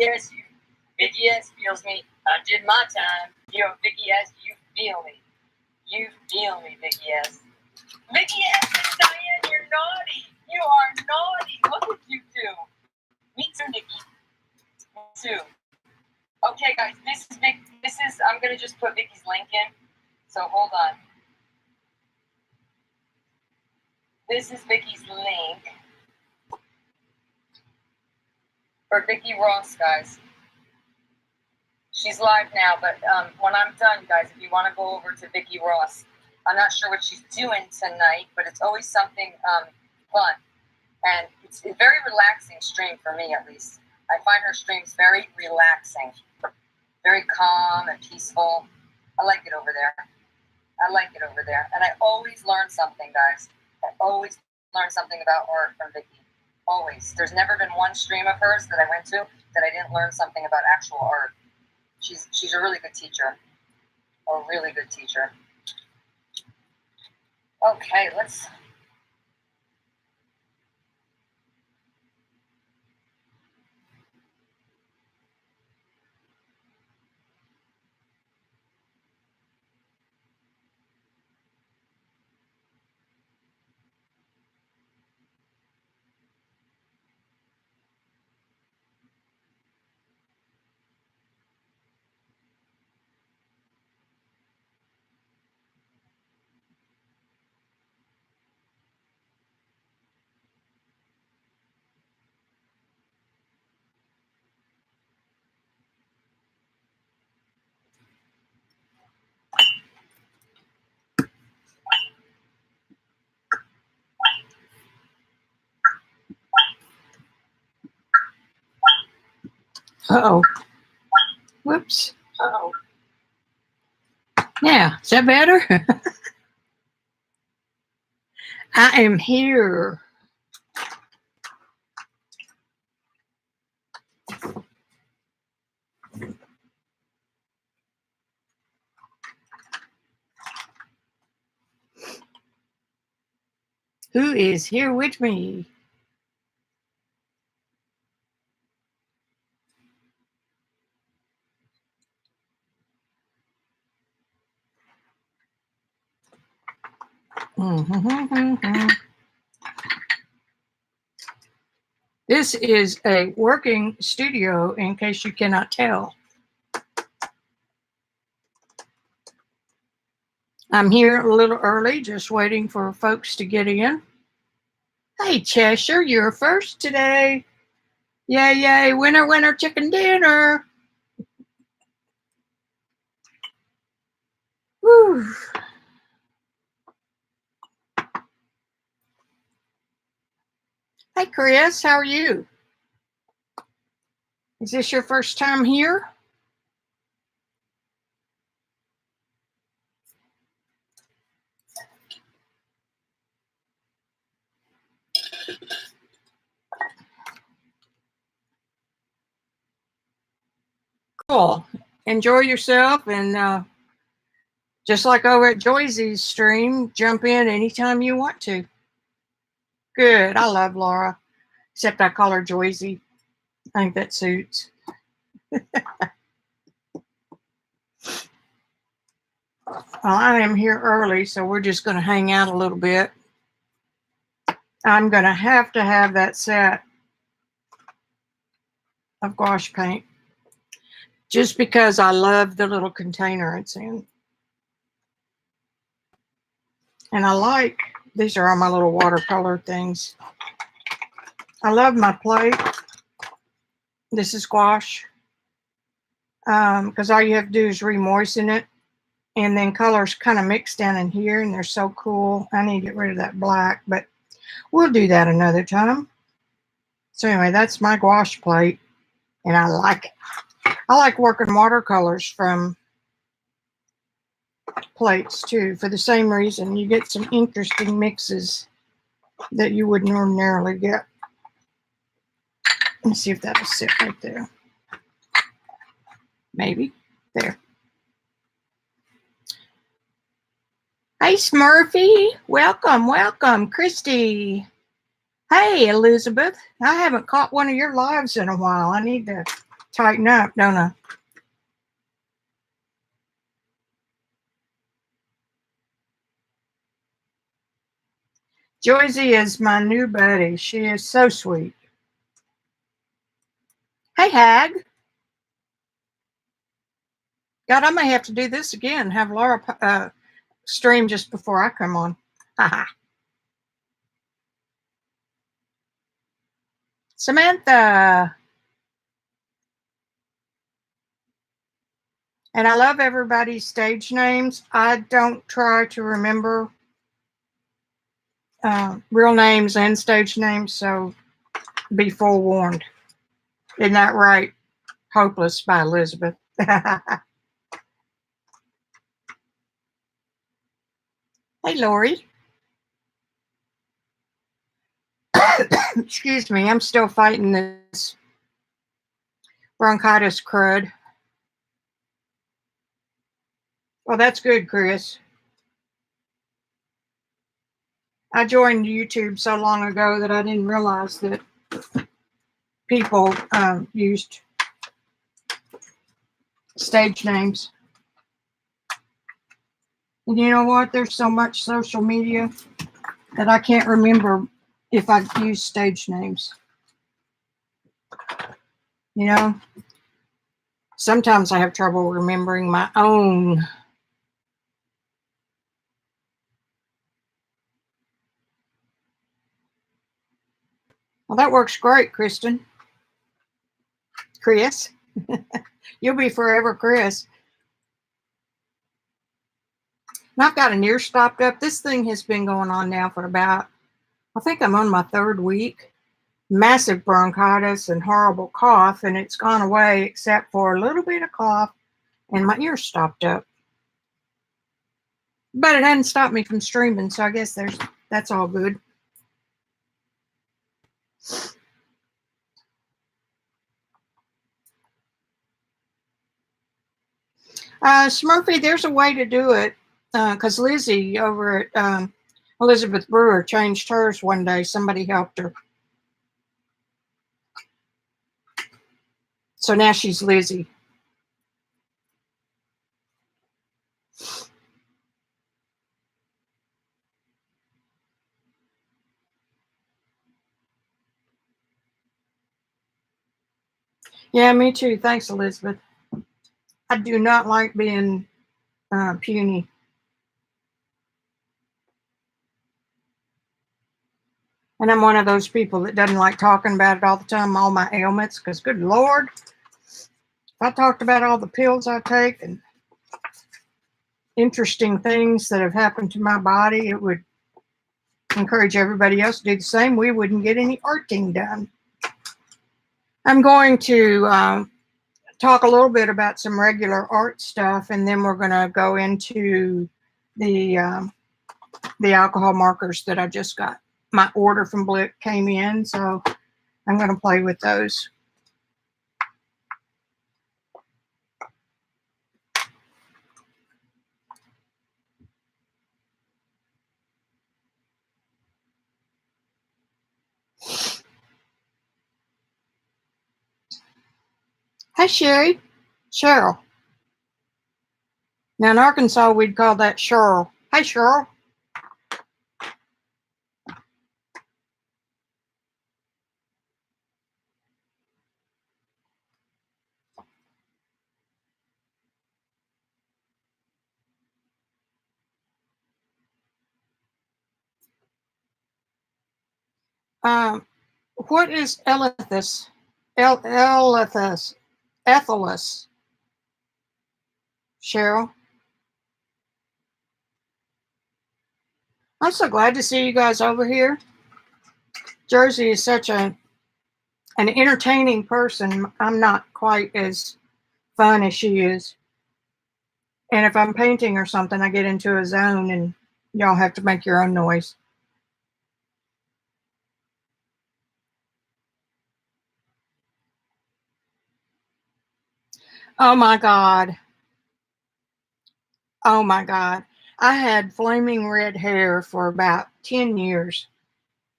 as you. Vicki as feels me. I did my time. Yo, Vicki as you feel me. You feel me, Vicki as. Vicki as and Diane, you're naughty. You are naughty. Look at you two. Me too, Nikki. Me too. Okay, guys, this is Vic. I'm gonna just put Vicki's link in. So hold on. This is Vicki's link for Vicki Ross, guys. She's live now, but when I'm done, guys, if you want to go over to Vicki Ross, I'm not sure what she's doing tonight, but it's always something fun. And it's a very relaxing stream for me, at least. I find her streams very relaxing, very calm and peaceful. I like it over there. And I always learn something, guys. I always learn something about art from Vicki. Always. There's never been one stream of hers that I went to that I didn't learn something about actual art. She's a really good teacher. A really good teacher. Okay, let's... Uh-oh. Whoops. Uh-oh. Now, is that better? I am here. Who is here with me? This is a working studio, in case you cannot tell. I'm here a little early, just waiting for folks to get in. Hey, Cheshire, you're first today. Yay, yay, winner, winner, chicken dinner. Woo. Hey, Chris, how are you? Is this your first time here? Cool. Enjoy yourself, and just like over at Joyce's stream, jump in anytime you want to. Good. I love Laura, except I call her Joycey. I think that suits. I am here early, so we're just going to hang out a little bit. I'm going to have that set of gouache paint just because I love the little container it's in. And I like, these are all my little watercolor things. I love my plate. This is gouache. Because all you have to do is re-moisten it. And then colors kind of mix down in here, and they're so cool. I need to get rid of that black, but we'll do that another time. So anyway, that's my gouache plate, and I like it. I like working watercolors from plates too, for the same reason. You get some interesting mixes that you wouldn't ordinarily get. Let's see if that'll sit right there. Maybe. There. Hey, Smurfy. Welcome, welcome. Christy. Hey, Elizabeth. I haven't caught one of your lives in a while. I need to tighten up, don't I? Joyzy is my new buddy. She is so sweet. Hey, Hag. God, I may have to do this again. Have Laura stream just before I come on. Haha. Samantha. And I love everybody's stage names. I don't try to remember real names and stage names, so be forewarned. Isn't that right? Hopeless by Elizabeth. Hey, Lori. Excuse me, I'm still fighting this bronchitis crud. Well, that's good, Chris. I joined YouTube so long ago that I didn't realize that people used stage names. And you know what? There's so much social media that I can't remember if I use stage names. You know, sometimes I have trouble remembering my own. Well, that works great, Kristen. Chris. You'll be forever Chris. And I've got an ear stopped up. This thing has been going on now for about, I think I'm on my 3rd week. Massive bronchitis and horrible cough, and it's gone away except for a little bit of cough and my ear stopped up. But it hadn't stopped me from streaming, so I guess that's all good. Smurfy, there's a way to do it because Lizzie over at Elizabeth Brewer changed hers one day. Somebody helped her. So now she's Lizzie. Yeah, me too. Thanks, Elizabeth. I do not like being puny. And I'm one of those people that doesn't like talking about it all the time, all my ailments, because good Lord, if I talked about all the pills I take and interesting things that have happened to my body, it would encourage everybody else to do the same. We wouldn't get any arting done. I'm going to talk a little bit about some regular art stuff, and then we're going to go into the alcohol markers that I just got. My order from Blick came in, so I'm going to play with those. Hey, Sherry. Cheryl. Now, in Arkansas, we'd call that Cheryl. Hey, Cheryl. What is Elethus? Elethus. Ethelus. Cheryl. I'm so glad to see you guys over here. Jersey is such an entertaining person. I'm not quite as fun as she is. And if I'm painting or something, I get into a zone and y'all have to make your own noise. Oh my God. Oh my God. I had flaming red hair for about 10 years.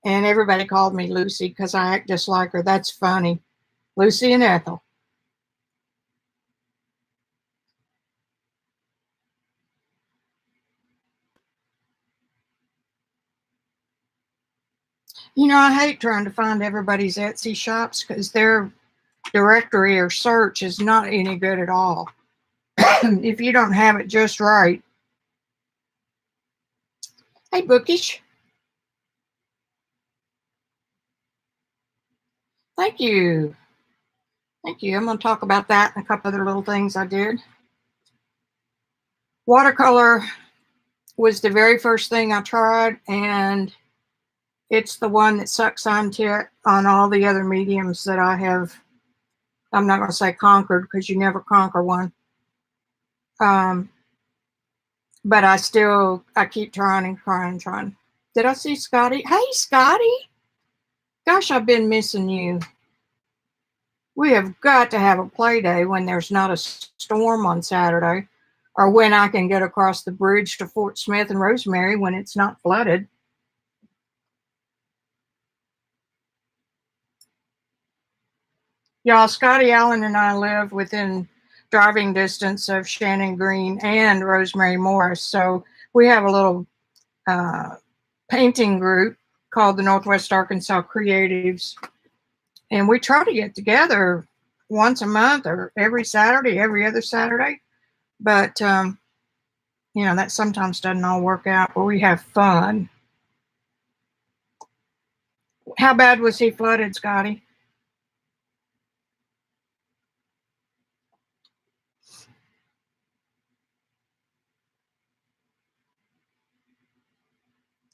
And everybody called me Lucy because I act just like her. That's funny. Lucy and Ethel. You know, I hate trying to find everybody's Etsy shops because their directory or search is not any good at all. If you don't have it just right. Hey, Bookish. Thank you. Thank you. I'm going to talk about that and a couple other little things I did. Watercolor was the very first thing I tried, and it's the one that sucks onto it on all the other mediums that I have. I'm not going to say conquered because you never conquer one. But I keep trying and trying and trying. Did I see Scotty? Hey, Scotty. Gosh, I've been missing you. We have got to have a play day when there's not a storm on Saturday, or when I can get across the bridge to Fort Smith and Rosemary when it's not flooded. Y'all, Scotty Allen and I live within driving distance of Shannon Green and Rosemary Morris. So we have a little painting group called the Northwest Arkansas Creatives. And we try to get together once a month or every Saturday, every other Saturday. But, you know, that sometimes doesn't all work out, but we have fun. How bad was he flooded, Scotty?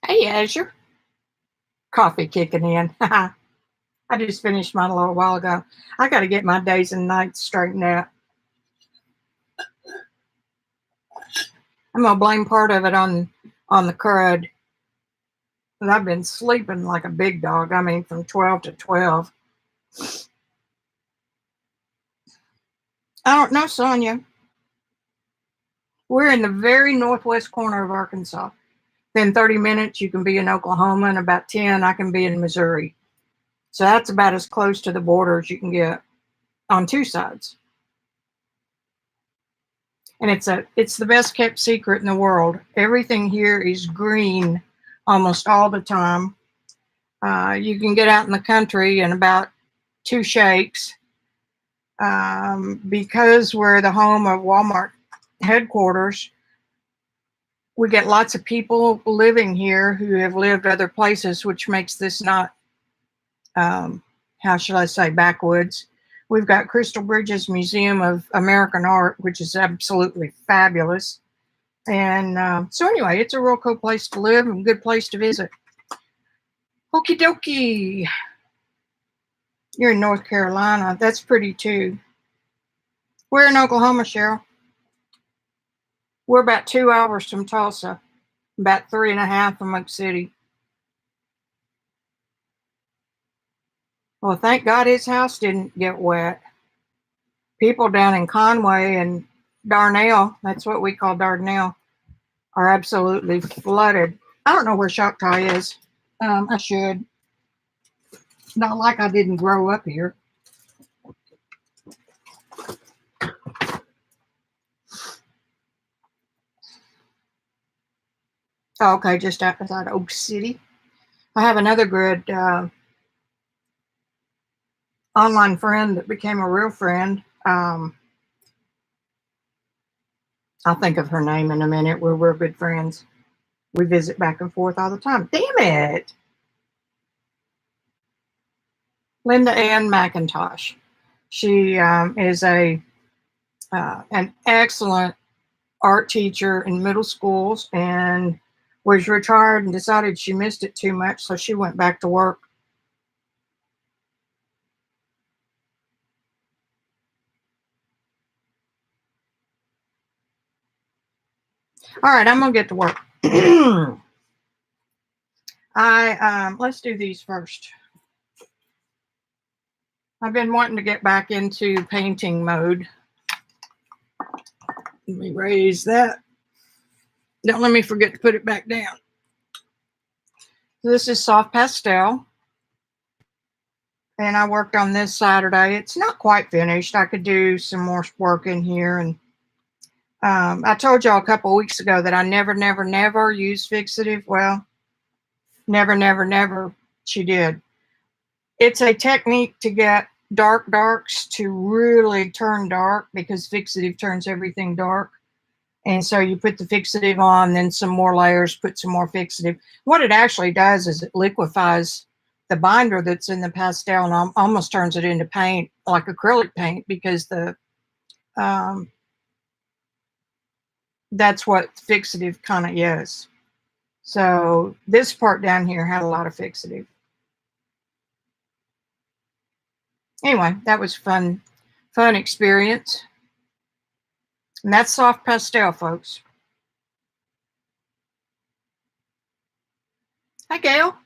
Hey, Azure. Coffee kicking in. I just finished mine a little while ago. I got to get my days and nights straightened out. I'm going to blame part of it on the crud. But I've been sleeping like a big dog. I mean, from 12 to 12. I don't know, Sonia. We're in the very northwest corner of Arkansas. Then 30 minutes, you can be in Oklahoma, and about 10, I can be in Missouri. So that's about as close to the border as you can get on two sides. And it's the best kept secret in the world. Everything here is green almost all the time. You can get out in the country in about 2 shakes. Because we're the home of Walmart headquarters, we get lots of people living here who have lived other places, which makes this not, how shall I say, backwoods. We've got Crystal Bridges Museum of American Art, which is absolutely fabulous. And so anyway, it's a real cool place to live and a good place to visit. Okie dokie. You're in North Carolina. That's pretty too. We're in Oklahoma, Cheryl. We're about 2 hours from Tulsa, about 3.5 from Oak City. Well, thank God his house didn't get wet. People down in Conway and Darnell, that's what we call Dardanelle, are absolutely flooded. I don't know where Choctaw is. I should. Not like I didn't grow up here. Oh, okay, just outside Oak City. I have another good online friend that became a real friend. I'll think of her name in a minute. We're good friends. We visit back and forth all the time. Damn it. Linda Ann McIntosh. She is an excellent art teacher in middle schools and was retired and decided she missed it too much, so she went back to work. All right, I'm gonna get to work. Let's do these first. I've been wanting to get back into painting mode. Let me raise that. Don't let me forget to put it back down. This is soft pastel. And I worked on this Saturday. It's not quite finished. I could do some more work in here. And I told y'all a couple weeks ago that I never use fixative. Well, never She did. It's a technique to get dark darks to really turn dark because fixative turns everything dark. And so you put the fixative on, then some more layers, put some more fixative. What it actually does is it liquefies the binder that's in the pastel and almost turns it into paint, like acrylic paint, because that's what fixative kind of is. So this part down here had a lot of fixative. Anyway, that was fun experience. And that's soft pastel, folks. Hi, Gail.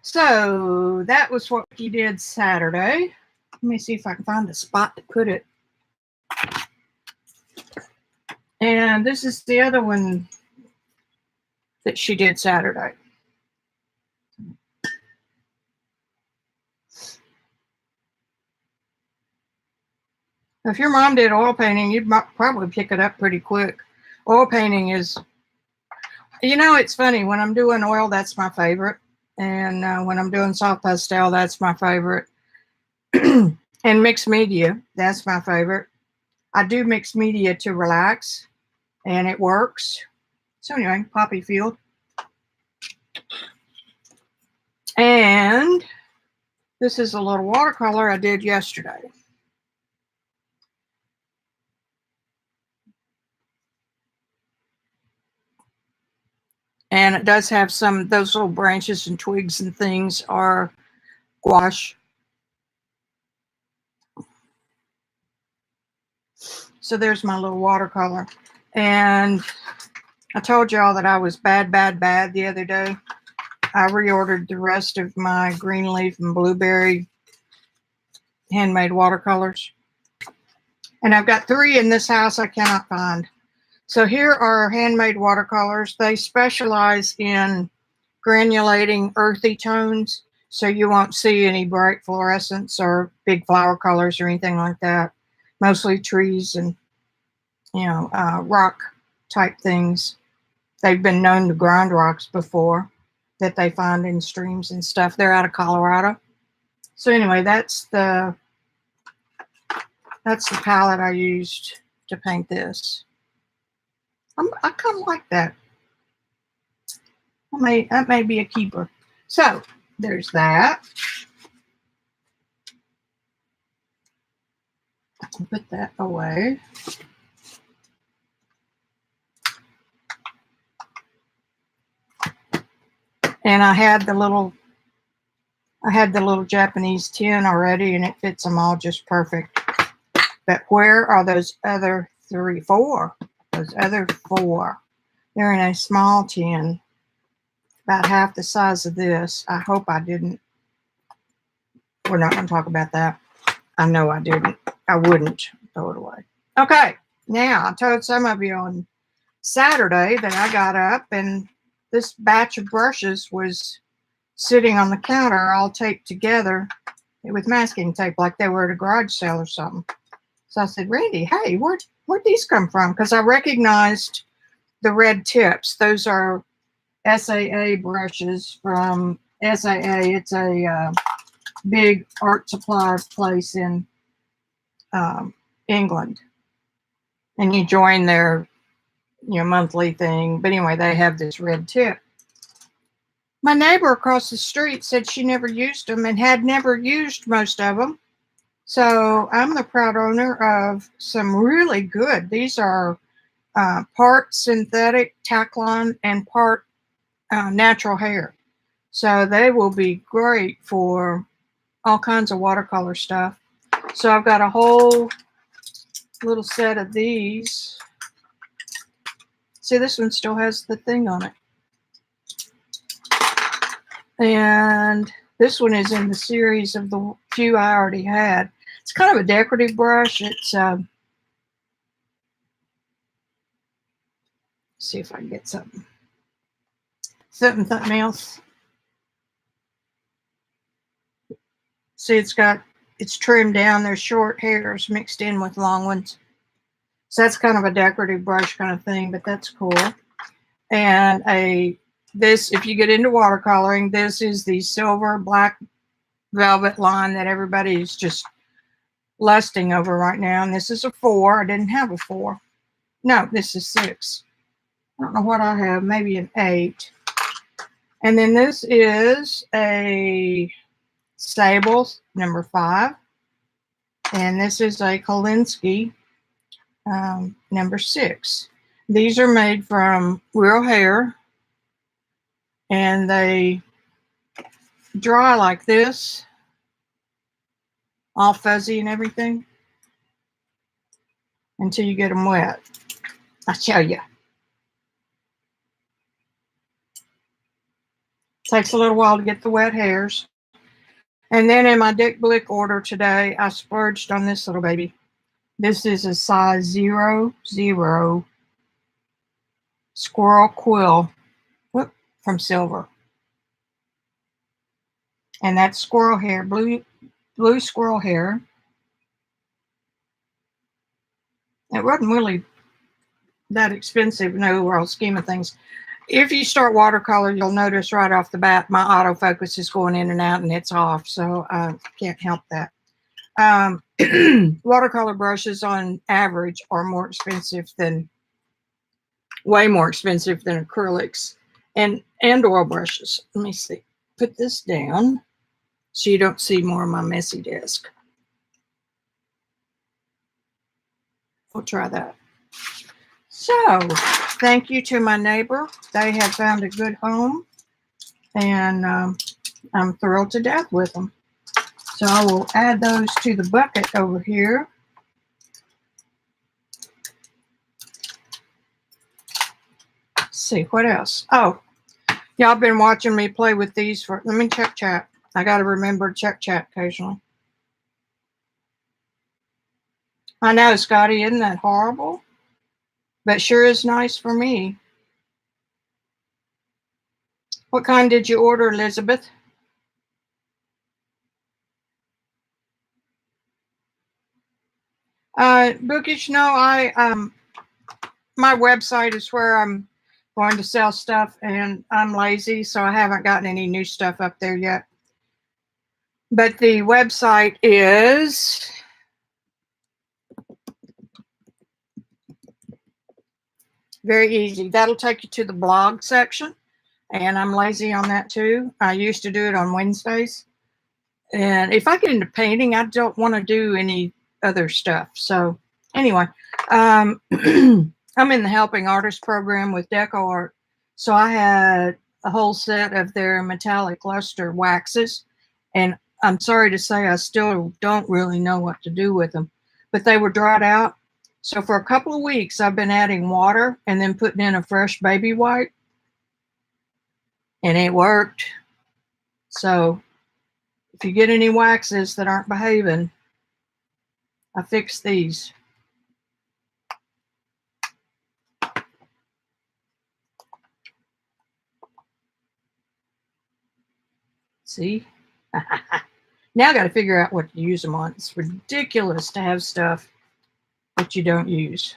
So that was what you did Saturday. Let me see if I can find a spot to put it. And this is the other one that she did Saturday. If your mom did oil painting, you'd probably pick it up pretty quick. Oil painting is, you know, it's funny. When I'm doing oil, that's my favorite. And when I'm doing soft pastel, that's my favorite. And mixed media, that's my favorite. I do mixed media to relax, and it works. So anyway, poppy field. And this is a little watercolor I did yesterday. And it does have some, those little branches and twigs and things are gouache. So there's my little watercolor. And I told y'all that I was bad the other day. I reordered the rest of my green leaf and blueberry handmade watercolors. And I've got 3 in this house I cannot find. So here are handmade watercolors. They specialize in granulating earthy tones, so you won't see any bright fluorescence or big flower colors or anything like that. Mostly trees and, you know, rock type things. They've been known to grind rocks before that they find in streams and stuff. They're out of Colorado. So anyway, that's the palette I used to paint this. I kind of like that. That may be a keeper. So there's that. I'll put that away. And I had the little Japanese tin already, and it fits them all just perfect. But where are those other 4? Those other 4. They're in a small tin, about half the size of this. I hope I didn't. We're not going to talk about that. I know I didn't. I wouldn't throw it away. Okay, now I told some of you on Saturday that I got up and this batch of brushes was sitting on the counter all taped together with masking tape like they were at a garage sale or something. So I said, Randy, hey, where'd these come from? Because I recognized the red tips. Those are SAA brushes from SAA. It's a big art supply place in England. And you join their monthly thing. But anyway, they have this red tip. My neighbor across the street said she never used them and had never used most of them. So I'm the proud owner of some really good. These are part synthetic Taclon and part natural hair. So they will be great for all kinds of watercolor stuff. So I've got a whole little set of these. See, this one still has the thing on it. And this one is in the series of the few I already had. It's kind of a decorative brush. It's see if I can get something else. See, it's trimmed down. There's short hairs mixed in with long ones. So that's kind of a decorative brush kind of thing, but that's cool. And this, if you get into watercoloring, this is the silver black velvet line that everybody's just lusting over right now. And this is a 4. I didn't have a 4. No, this is 6. I don't know what I have, maybe an 8. And then this is a Sable number 5. And this is a Kolinsky number 6. These are made from real hair, and they dry like this, all fuzzy and everything, until you get them wet. I tell you. Takes a little while to get the wet hairs. And then in my Dick Blick order today, I splurged on this little baby. This is a size 00 squirrel quill from Silver. And that's squirrel hair, blue squirrel hair. It wasn't really that expensive in the overall scheme of things. If you start watercolor, you'll notice right off the bat my autofocus is going in and out and it's off, so I can't help that. Watercolor brushes on average are way more expensive than acrylics and oil brushes. Let me see. Put this down so you don't see more of my messy desk. We'll try that. So, thank you to my neighbor. They have found a good home, and I'm thrilled to death with them. So I will add those to the bucket over here. Let's see, what else? Oh, y'all been watching me play with these for, let me check chat. I got to remember to check chat occasionally. I know, Scotty, isn't that horrible? But sure is nice for me. What kind did you order, Elizabeth? Bookish, no, my website is where I'm going to sell stuff, and I'm lazy, so I haven't gotten any new stuff up there yet. But the website is very easy. That'll take you to the blog section, and I'm lazy on that too. I used to do it on Wednesdays. And if I get into painting, I don't want to do any other stuff. So anyway, I'm in the Helping Artist program with Deco Art. So I had a whole set of their metallic luster waxes. And I'm sorry to say I still don't really know what to do with them. But they were dried out. So for a couple of weeks, I've been adding water and then putting in a fresh baby white. And it worked. So if you get any waxes that aren't behaving, I fixed these. See? Now I got to figure out what to use them on. It's ridiculous to have stuff that you don't use.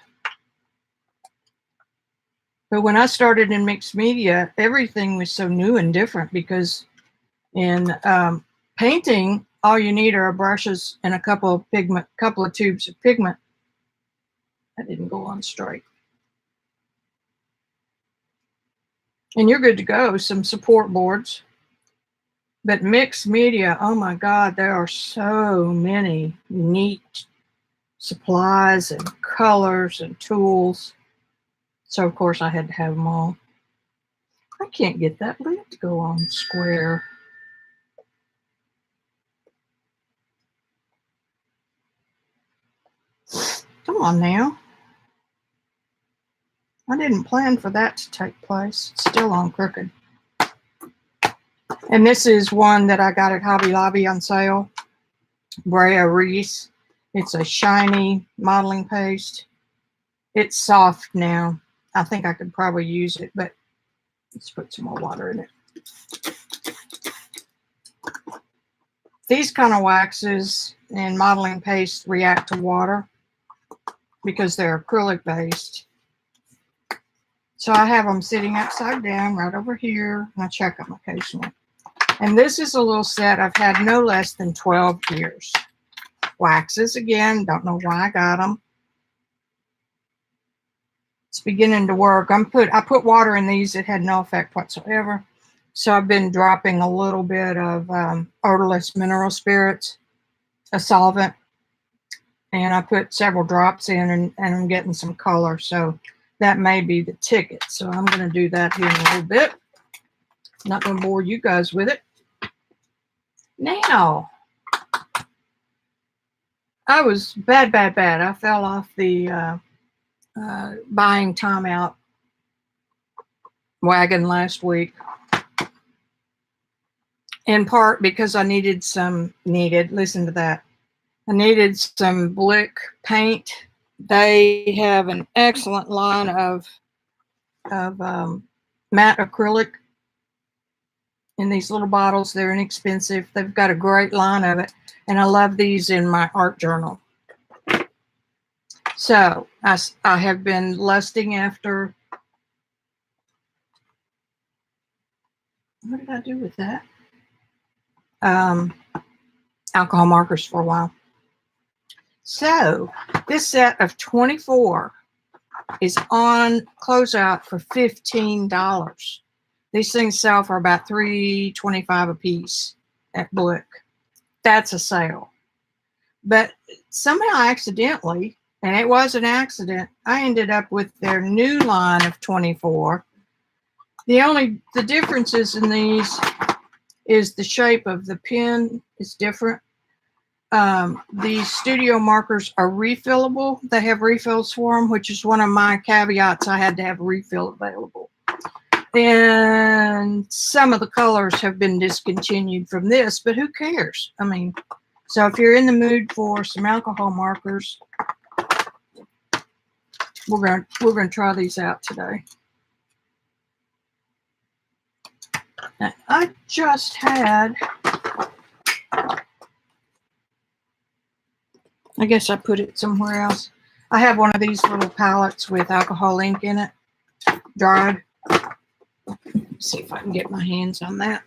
But when I started in mixed media, everything was so new and different because in painting, all you need are brushes and a couple of tubes of pigment. That didn't go on straight. And you're good to go. Some support boards. But mixed media, oh my God, there are so many neat supplies and colors and tools. So of course I had to have them all. I can't get that lid to go on square. Come on now. I didn't plan for that to take place. It's still on crooked. And this is one that I got at Hobby Lobby on sale. Brea Reese. It's a shiny modeling paste. It's soft now. I think I could probably use it, but let's put some more water in it. These kind of waxes and modeling paste react to water because they're acrylic based. So I have them sitting upside down right over here, and I check them occasionally. And this is a little set I've had no less than 12 years. Waxes again, don't know why I got them. It's beginning to work. I put water in these, it had no effect whatsoever. So I've been dropping a little bit of odorless mineral spirits, a solvent, and I put several drops in, and I'm getting some color. So that may be the ticket. So I'm going to do that here in a little bit. Not going to bore you guys with it. Now, I was bad. I fell off the buying timeout wagon last week. In part because I listen to that. I needed some Blick paint. They have an excellent line of matte acrylic in these little bottles. They're inexpensive. They've got a great line of it. And I love these in my art journal. So I have been lusting after, what did I do with that? Alcohol markers for a while. So this set of 24 is on closeout for $15. These things sell for about $3.25 a piece at Blick. That's a sale. But somehow accidentally, and it was an accident, I ended up with their new line of 24. The differences in these is the shape of the pen is different. The studio markers are refillable. They have refills for them, which is one of my caveats. I had to have a refill available. And some of the colors have been discontinued from this, but who cares? I mean, so if you're in the mood for some alcohol markers, we're gonna try these out today. Now, I just had, I guess I put it somewhere else. I have one of these little palettes with alcohol ink in it, dried. Let's see if I can get my hands on that.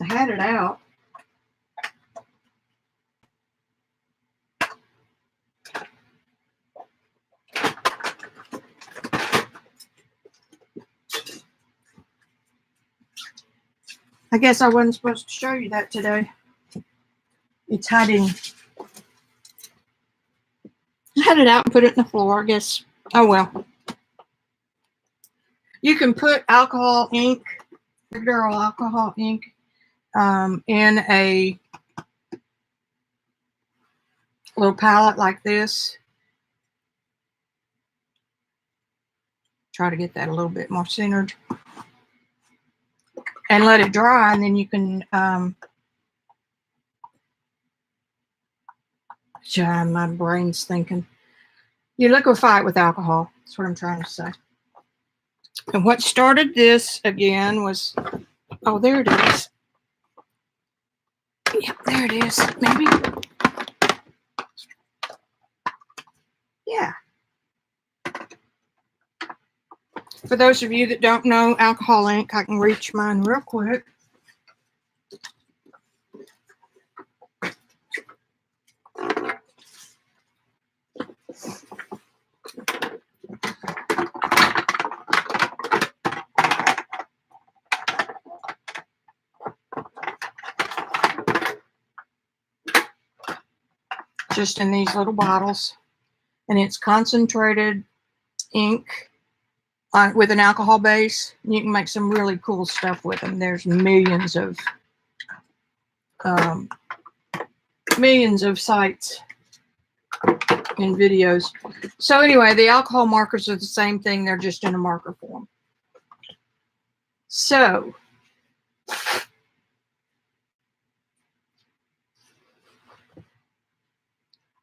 I had it out. I guess I wasn't supposed to show you that today. It's hiding. I had it out and put it in the floor, I guess. Oh well. You can put alcohol ink, regular alcohol ink, in a little palette like this. Try to get that a little bit more centered. And let it dry, and then you can my brain's thinking. You liquefy it with alcohol. That's what I'm trying to say. And what started this again was, oh, there it is. Yeah, there it is. Maybe. Yeah. For those of you that don't know alcohol ink, I can reach mine real quick. Just in these little bottles. And it's concentrated ink with an alcohol base. You can make some really cool stuff with them. There's millions of sites and videos. So anyway, the alcohol markers are the same thing. They're just in a marker form. So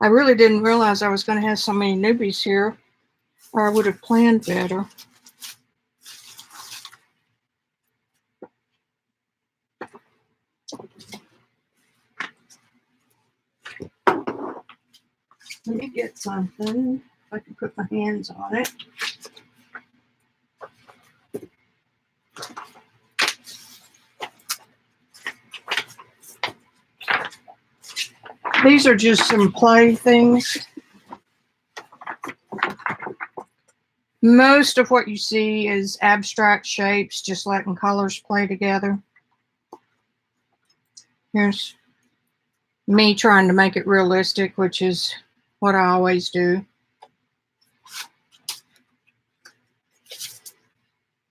I really didn't realize I was going to have so many newbies here, or I would have planned better. Let me get something. If I can put my hands on it. These are just some play things. Most of what you see is abstract shapes, just letting colors play together. Here's me trying to make it realistic, which is what I always do.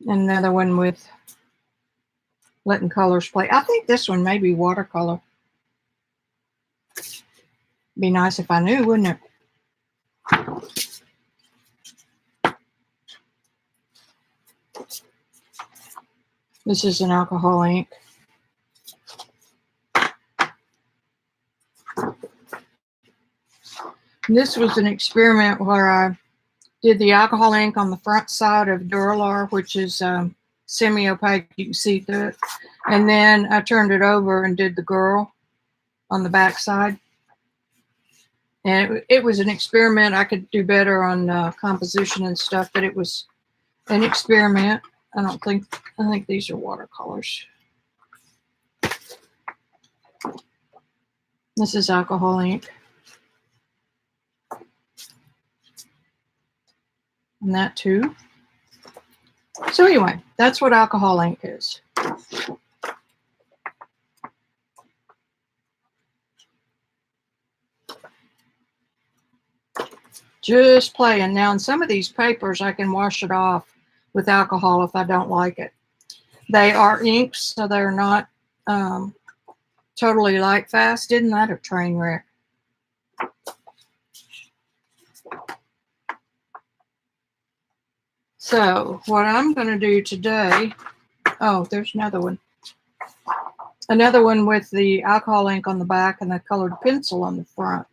Another one with letting colors play. I think this one may be watercolor. Be nice if I knew, wouldn't it? This is an alcohol ink. This was an experiment where I did the alcohol ink on the front side of Duralar, which is semi-opaque, you can see through it. And then I turned it over and did the girl on the back side. And it was an experiment. I could do better on composition and stuff, but it was an experiment. I think these are watercolors. This is alcohol ink. And that too. So anyway, that's what alcohol ink is. Just playing. Now in some of these papers, I can wash it off with alcohol if I don't like it. They are inks, so they're not totally light fast. Isn't that a train wreck? So what I'm going to do today, oh, there's another one. Another one with the alcohol ink on the back and the colored pencil on the front.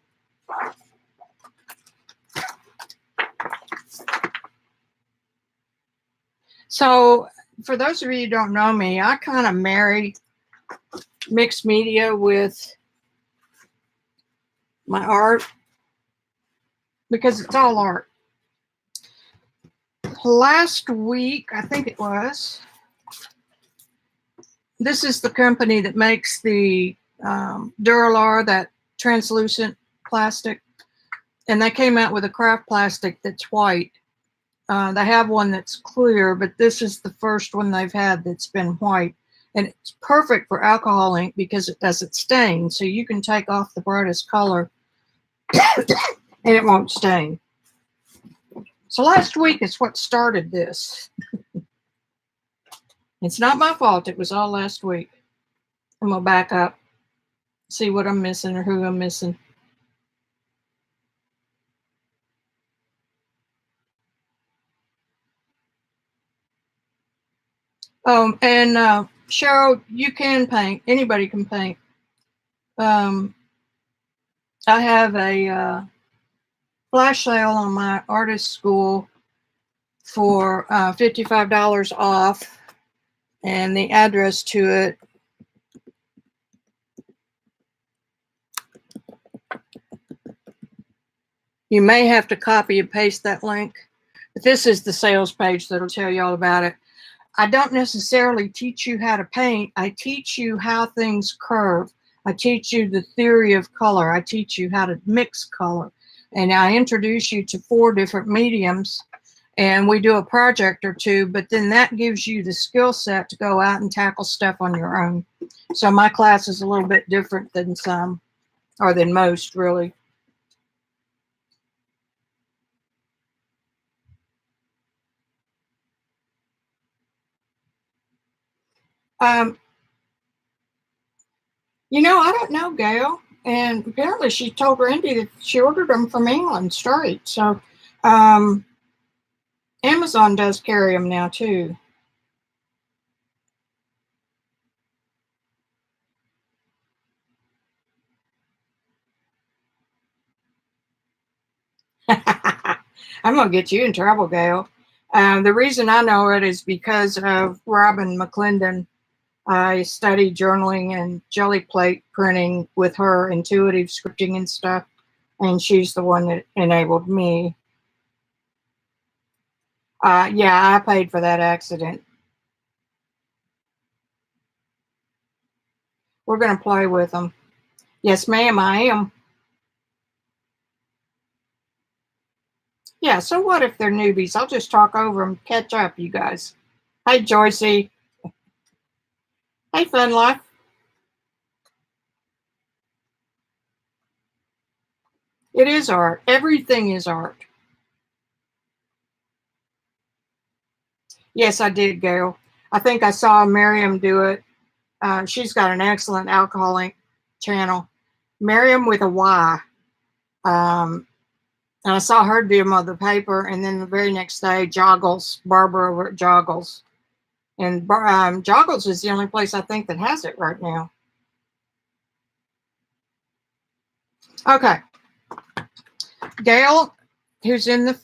So for those of you who don't know me, I kind of marry mixed media with my art because it's all art. Last week, I think it was, this is the company that makes the Duralar, that translucent plastic, and they came out with a craft plastic that's white. They have one that's clear, but this is the first one they've had that's been white. And it's perfect for alcohol ink because it doesn't stain. So you can take off the brightest color and it won't stain. So last week is what started this. It's not my fault. It was all last week. I'm going to back up, see what I'm missing or who I'm missing. And Cheryl, you can paint. Anybody can paint. I have a flash sale on my artist school for $55 off, and the address to it you may have to copy and paste that link, but this is the sales page that'll tell you all about it. I don't necessarily teach you how to paint. I teach you how things curve. I teach you the theory of color. I teach you how to mix color. And I introduce you to 4 different mediums, and we do a project or 2, but then that gives you the skill set to go out and tackle stuff on your own. So my class is a little bit different than some, or than most, really. You know, I don't know, Gail. And apparently she told Randy that she ordered them from England straight. So Amazon does carry them now, too. I'm going to get you in trouble, Gail. The reason I know it is because of Robin McClendon. I studied journaling and jelly plate printing with her, intuitive scripting and stuff. and she's the one that enabled me. Yeah, I paid for that accident. We're going to play with them. Yes, ma'am, I am. Yeah, so what if they're newbies? I'll just talk over them, catch up, you guys. Hey, Joycey. Hey, Fun Life. It is art. Everything is art. Yes, I did, Gail. I think I saw Miriam do it. She's got an excellent alcoholic channel. Miriam with a Y. And I saw her do them on the paper, and then the very next day, Joggles, Barbara over at Joggles. And Joggles is the only place I think that has it right now. Okay. Gail, who's in the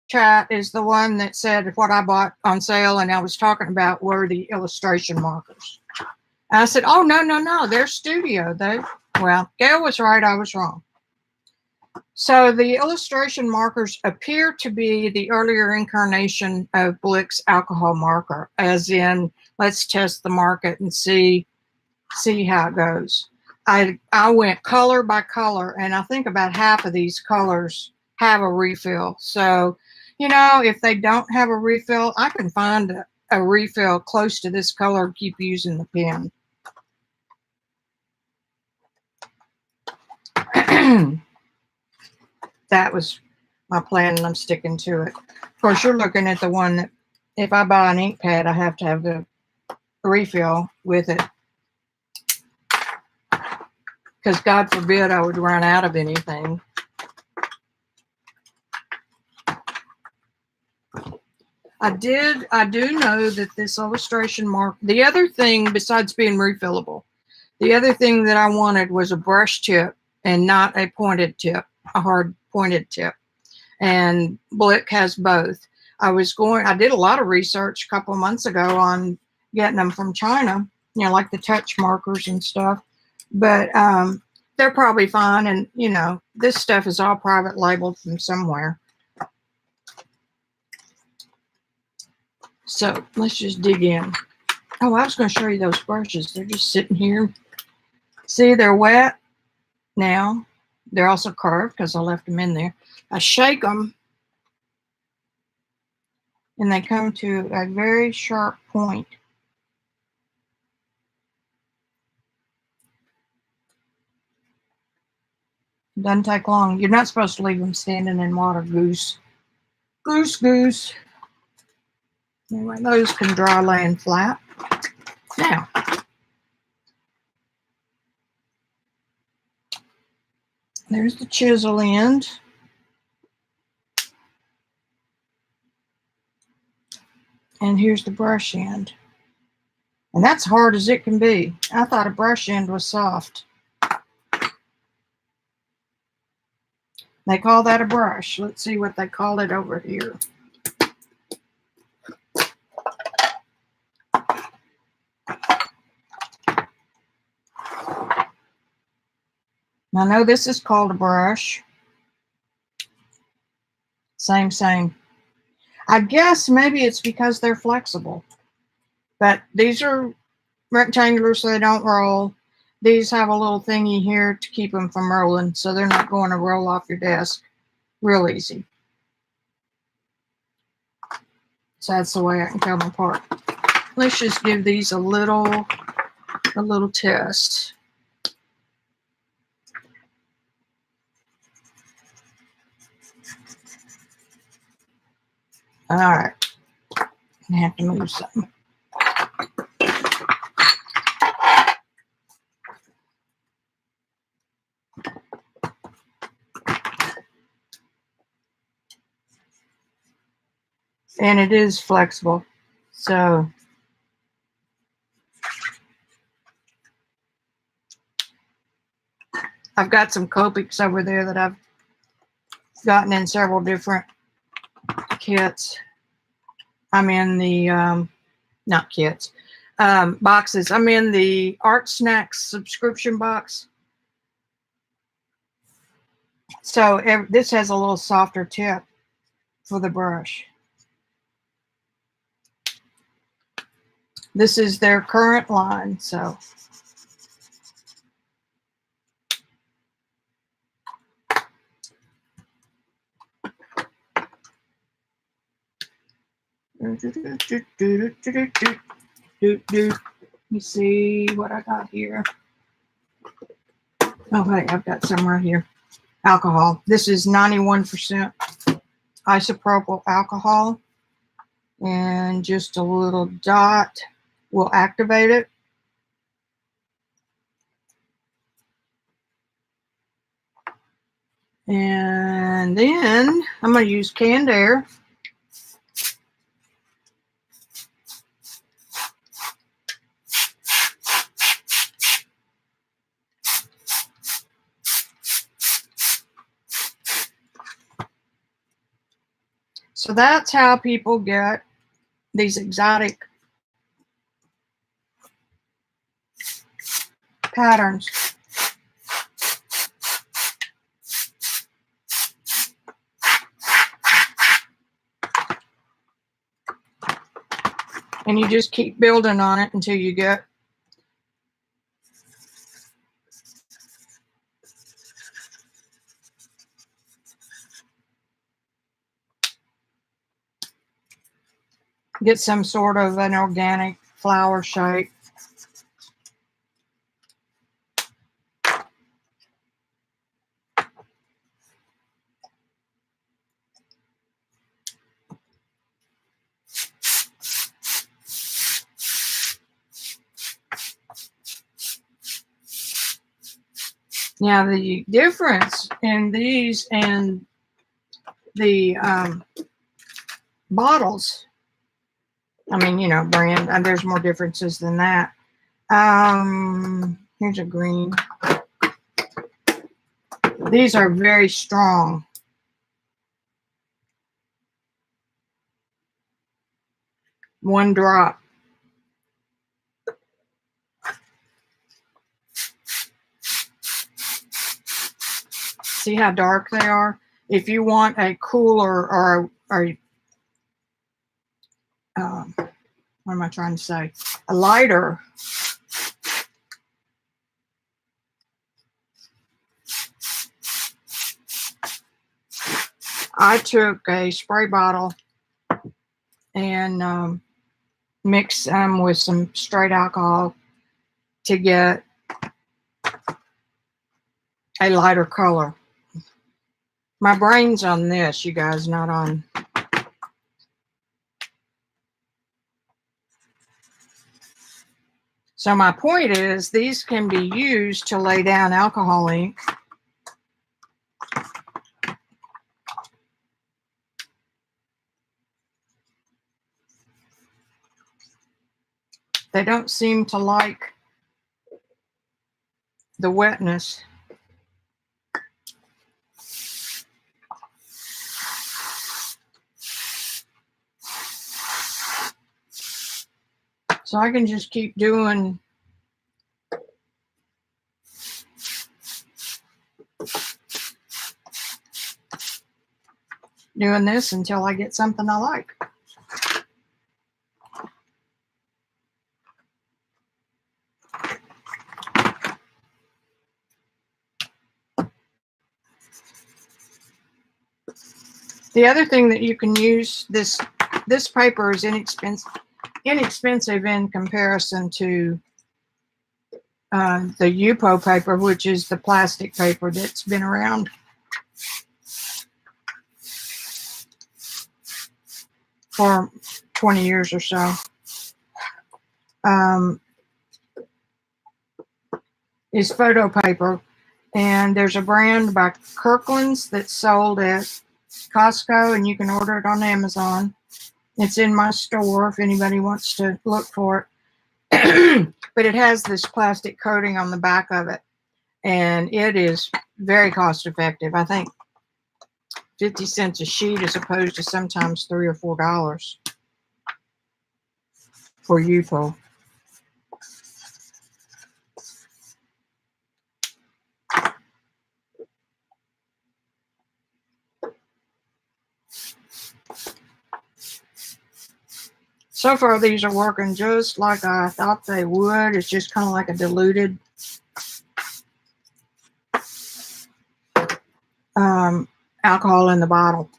chat, is the one that said what I bought on sale, and I was talking about were the illustration markers. And I said, oh, no, they're studio. Well, Gail was right, I was wrong. So the illustration markers appear to be the earlier incarnation of Blick's alcohol marker, as in, let's test the market and see how it goes. I went color by color, and I think about half of these colors have a refill. So, if they don't have a refill, I can find a refill close to this color and keep using the pen. That was my plan, and I'm sticking to it. Of course, you're looking at the one that if I buy an ink pad, I have to have the refill with it. Because God forbid I would run out of anything. I do know that this illustration mark, the other thing besides being refillable, the other thing that I wanted was a brush tip and not a pointed tip, a hard pointed tip. And Blick has both. I did a lot of research a couple of months ago on getting them from China, like the touch markers and stuff. But they're probably fine. And, this stuff is all private labeled from somewhere. So let's just dig in. Oh, I was going to show you those brushes. They're just sitting here. See, they're wet now. They're also curved because I left them in there. I shake them, and they come to a very sharp point. Doesn't take long. You're not supposed to leave them standing in water, goose. Goose. Anyway, those can dry laying flat. Now, there's the chisel end. And here's the brush end. And that's hard as it can be. I thought a brush end was soft. They call that a brush. Let's see what they call it over here. I know this is called a brush. Same. I guess maybe it's because they're flexible. But these are rectangular so they don't roll. These have a little thingy here to keep them from rolling, so they're not going to roll off your desk real easy. So that's the way I can tell them apart. Let's just give these a little test. All right. I have to move something. And it is flexible. So I've got some Copics over there that I've gotten in several different kits. I'm in the, not kits, boxes. I'm in the Art Snacks subscription box. So this has a little softer tip for the brush. This is their current line, so. Let me see what I got here. Oh, hey, I've got some right here. Alcohol. This is 91% isopropyl alcohol. And just a little dot will activate it. And then I'm going to use canned air. So that's how people get these exotic patterns. And you just keep building on it until you get some sort of an organic flower shape. Now the difference in these and the bottles, I mean, you know, brand, and there's more differences than that. Here's a green. These are very strong. One drop. See how dark they are? If you want a cooler or what am I trying to say? A lighter. I took a spray bottle and mixed them with some straight alcohol to get a lighter color. My brain's on this, you guys, not on. So my point is, these can be used to lay down alcohol ink. They don't seem to like the wetness. So I can just keep doing this until I get something I like. The other thing that you can use, this paper is inexpensive in comparison to the Yupo paper, which is the plastic paper that's been around for 20 years or so. Is photo paper, and there's a brand by Kirkland's that's sold at Costco, and you can order it on Amazon. It's in my store if anybody wants to look for it. But it has this plastic coating on the back of it, and it is very cost effective. I think 50 cents a sheet as opposed to sometimes $3 or $4 for Yupo. So far, these are working just like I thought they would. It's just kind of like a diluted alcohol in the bottle.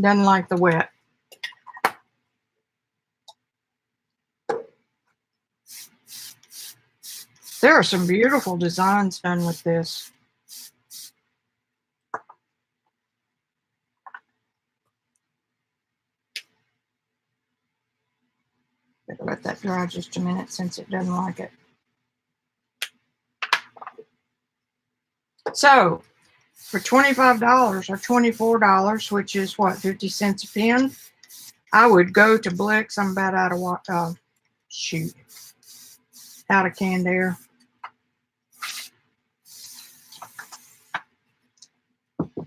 Doesn't like the wet. There are some beautiful designs done with this. Better let that dry just a minute since it doesn't like it. So, for $25 or $24, which is what, 50 cents a pen, I would go to Blick's. I'm about out of out of canned air.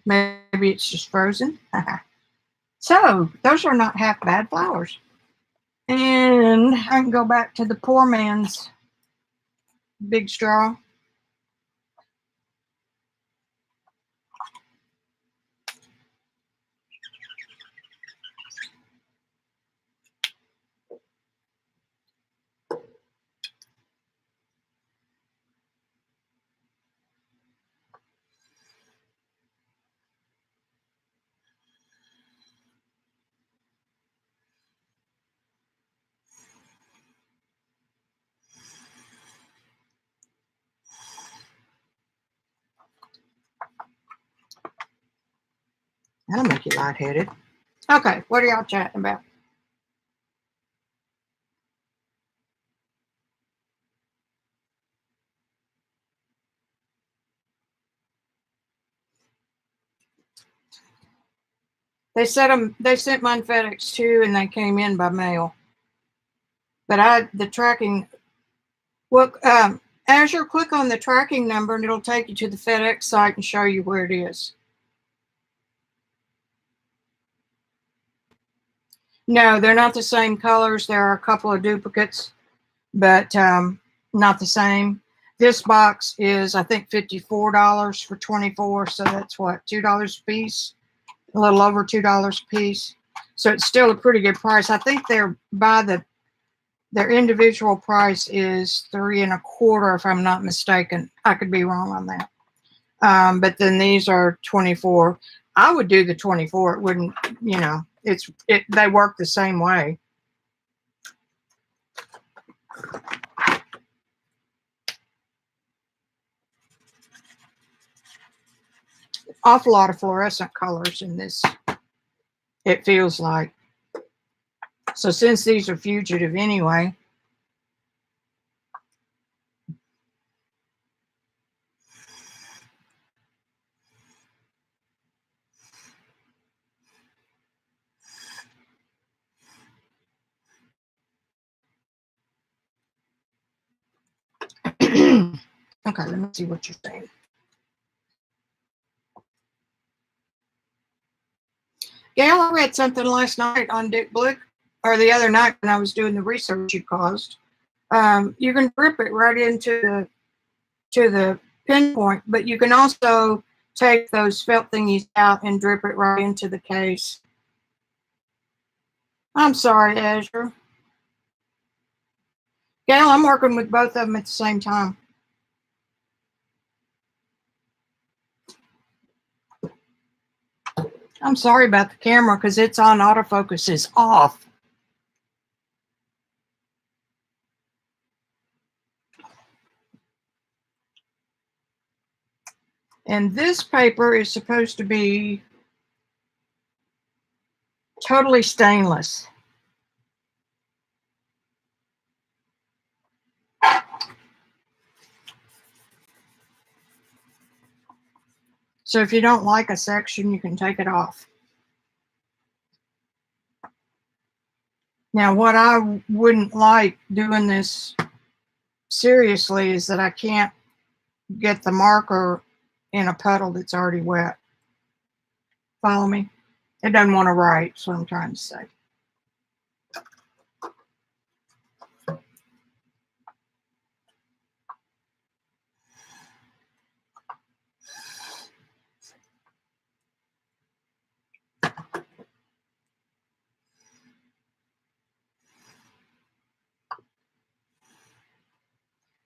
Maybe it's just frozen. So, those are not half bad flowers. And I can go back to the poor man's big straw. That'll make you lightheaded. Okay, what are y'all chatting about? They sent mine FedEx too, and they came in by mail. But the tracking. Well, Azure, click on the tracking number, and it'll take you to the FedEx site and show you where it is. No, they're not the same colors. There are a couple of duplicates, but not the same. This box is, I think, $54 for 24, so that's what, $2 a piece, a little over $2 a piece. So it's still a pretty good price. I think their individual price is $3.25, if I'm not mistaken. I could be wrong on that. But then these are 24. I would do the 24. It wouldn't, they work the same way. Awful lot of fluorescent colors in this, it feels like. So since these are fugitive anyway, okay, let me see what you're saying. Gail, I read something last night on Dick Blick, or the other night when I was doing the research you caused. You can drip it right into the pinpoint, but you can also take those felt thingies out and drip it right into the case. I'm sorry, Azure. Gail, I'm working with both of them at the same time. I'm sorry about the camera because it's on autofocus is off. And this paper is supposed to be totally stainless. So if you don't like a section, you can take it off. Now, what I wouldn't like doing this seriously is that I can't get the marker in a puddle that's already wet. Follow me? It doesn't want to write, is what I'm trying to say.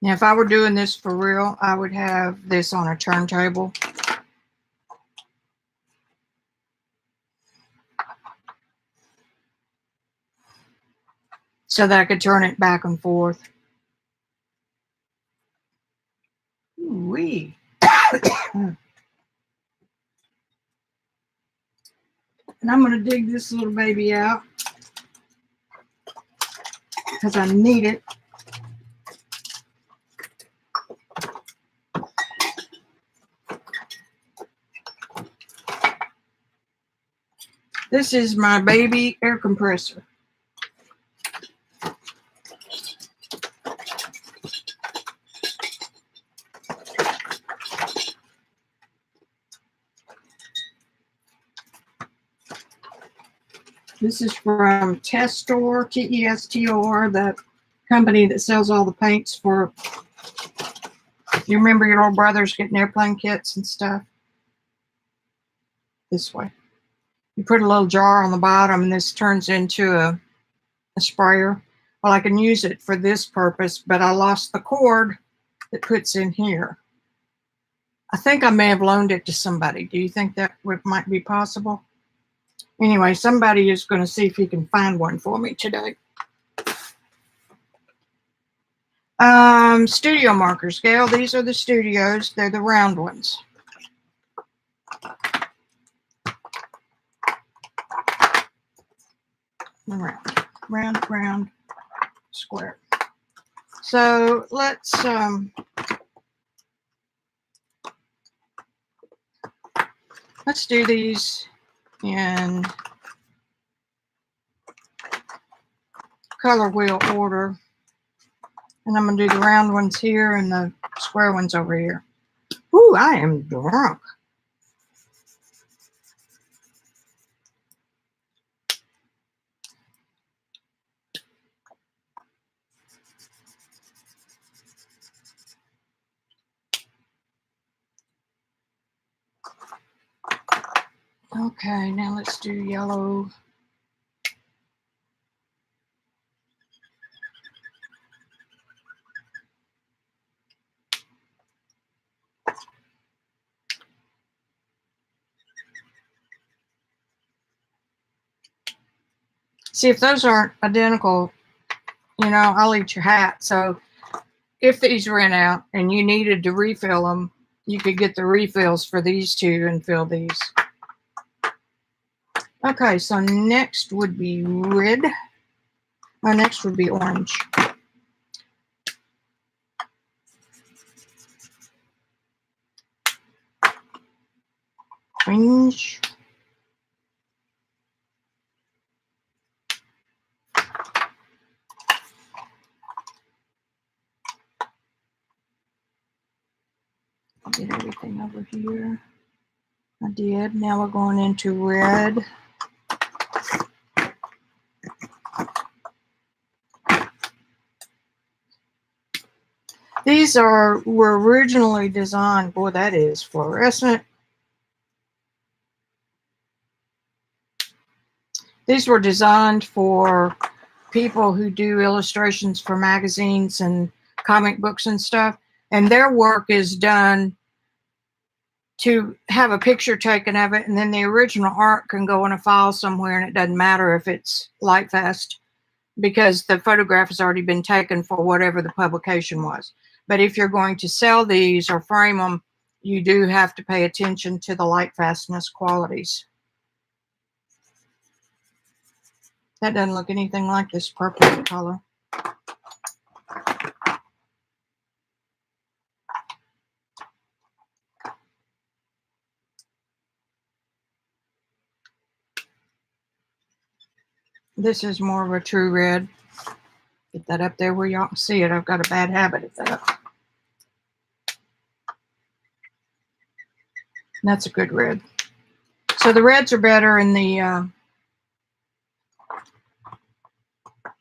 Now, if I were doing this for real, I would have this on a turntable. So that I could turn it back and forth. Ooh-wee. And I'm going to dig this little baby out because I need it. This is my baby air compressor. This is from Testor, Testor, the company that sells all the paints for, you remember your little brothers getting airplane kits and stuff? This way. You put a little jar on the bottom and this turns into a sprayer. Well, I can use it for this purpose, but I lost the cord that puts in here. I think I may have loaned it to somebody. Do you think that might be possible? Anyway, somebody is going to see if he can find one for me today. Studio markers, Gail. These are the studios. They're the round ones. Round, square. So let's do these in color wheel order. And I'm going to do the round ones here and the square ones over here. Ooh, I am drunk. Okay, now let's do yellow. See, if those aren't identical, you know, I'll eat your hat. So if these ran out and you needed to refill them, you could get the refills for these two and fill these. Okay, so next would be red. Next would be orange. Orange. Get everything over here. I did. Now we're going into red. These were originally designed, boy, that is fluorescent. These were designed for people who do illustrations for magazines and comic books and stuff. And their work is done to have a picture taken of it, and then the original art can go in a file somewhere, and it doesn't matter if it's light fast because the photograph has already been taken for whatever the publication was. But if you're going to sell these or frame them, you do have to pay attention to the light fastness qualities. That doesn't look anything like this purple color. This is more of a true red. Get that up there where y'all can see it. I've got a bad habit of that. And that's a good red. So the reds are better in the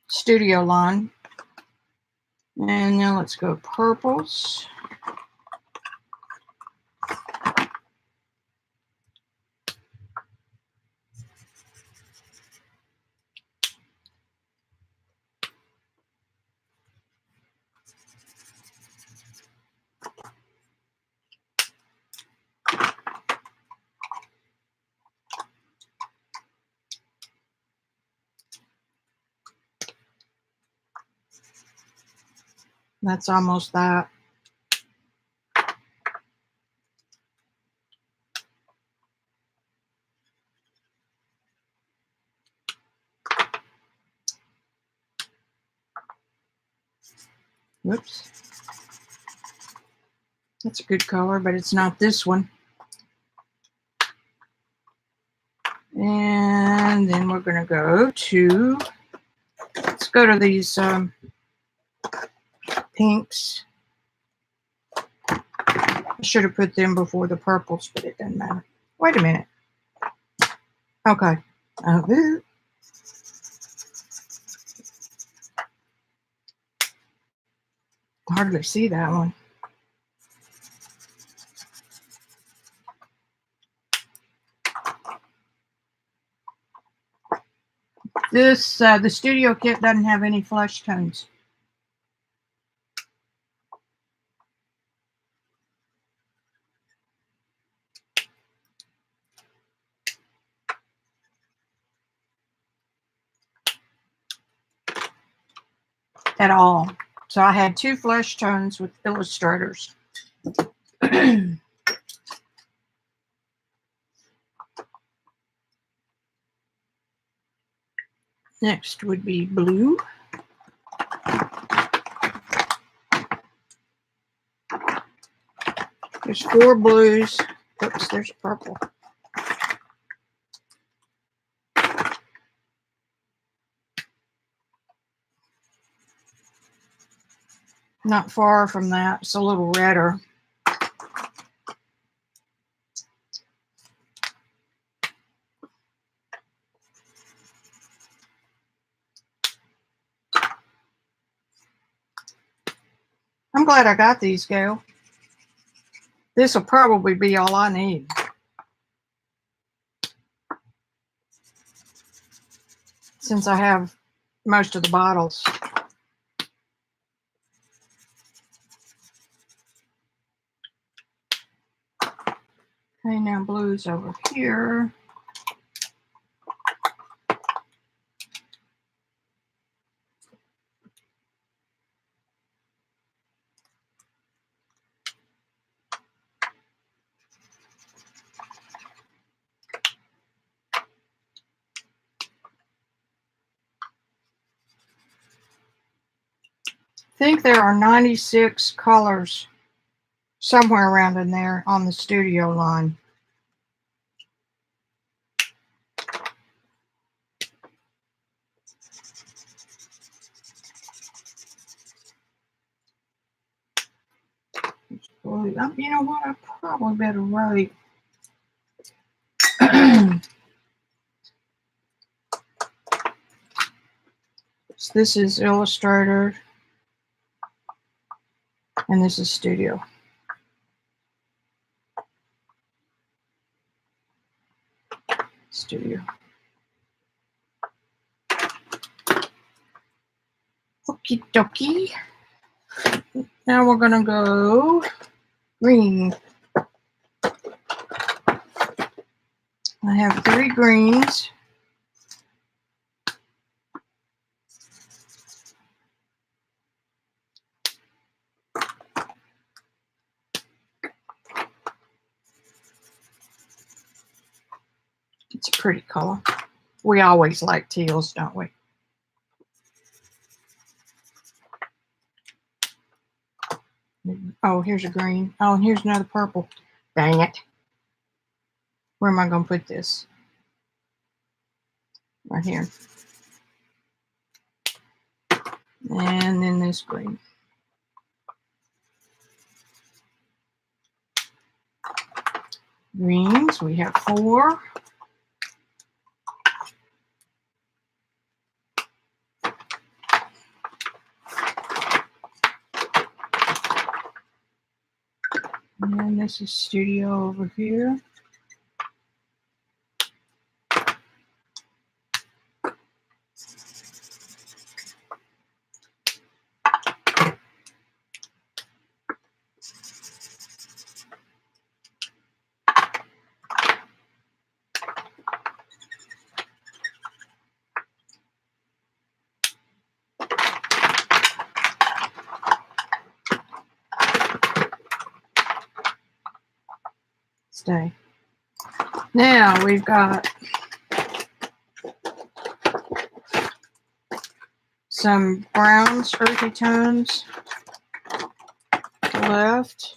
studio line. And now let's go purples. That's almost that. Whoops. That's a good color, but it's not this one. And then we're going to go to, let's go to these pinks. I should have put them before the purples, but it doesn't matter. Wait a minute. Okay. Hardly see that one. This, the studio kit doesn't have any flesh tones. At all. So I had 2 flesh tones with illustrators. Next would be blue. There's 4 blues. Oops, there's purple. Not far from that. It's a little redder. I'm glad I got these, Gail. This will probably be all I need. Since I have most of the bottles. Okay, now blue's over here. I think there are 96 colors somewhere around in there on the studio line. You know what? I probably better write. So this is Illustrator, and this is Studio. Studio. Okie dokie. Now we're gonna go green. I have 3 greens. It's a pretty color. We always like teals, don't we? Oh, here's a green. Oh, and here's another purple. Dang it. Where am I going to put this? Right here. And then this green. Greens, we have 4. And then this is Studio over here. Stay. Now we've got some browns, earthy tones left.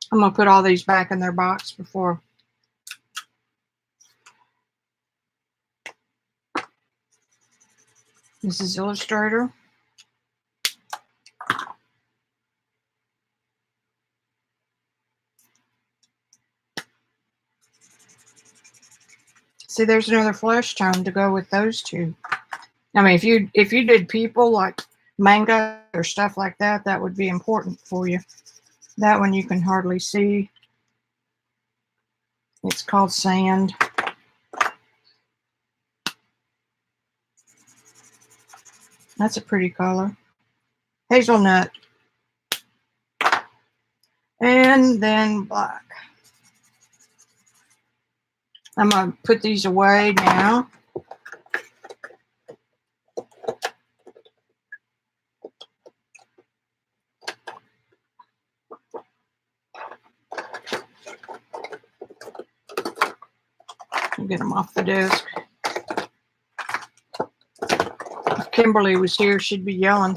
I'm going to put all these back in their box before. This is Illustrator. See, there's another flesh tone to go with those two. I mean, if you did people like manga or stuff like that, that would be important for you. That one you can hardly see. It's called Sand. That's a pretty color. Hazelnut. And then black. I'm going to put these away now. I'll get them off the desk. If Kimberly was here, she'd be yelling.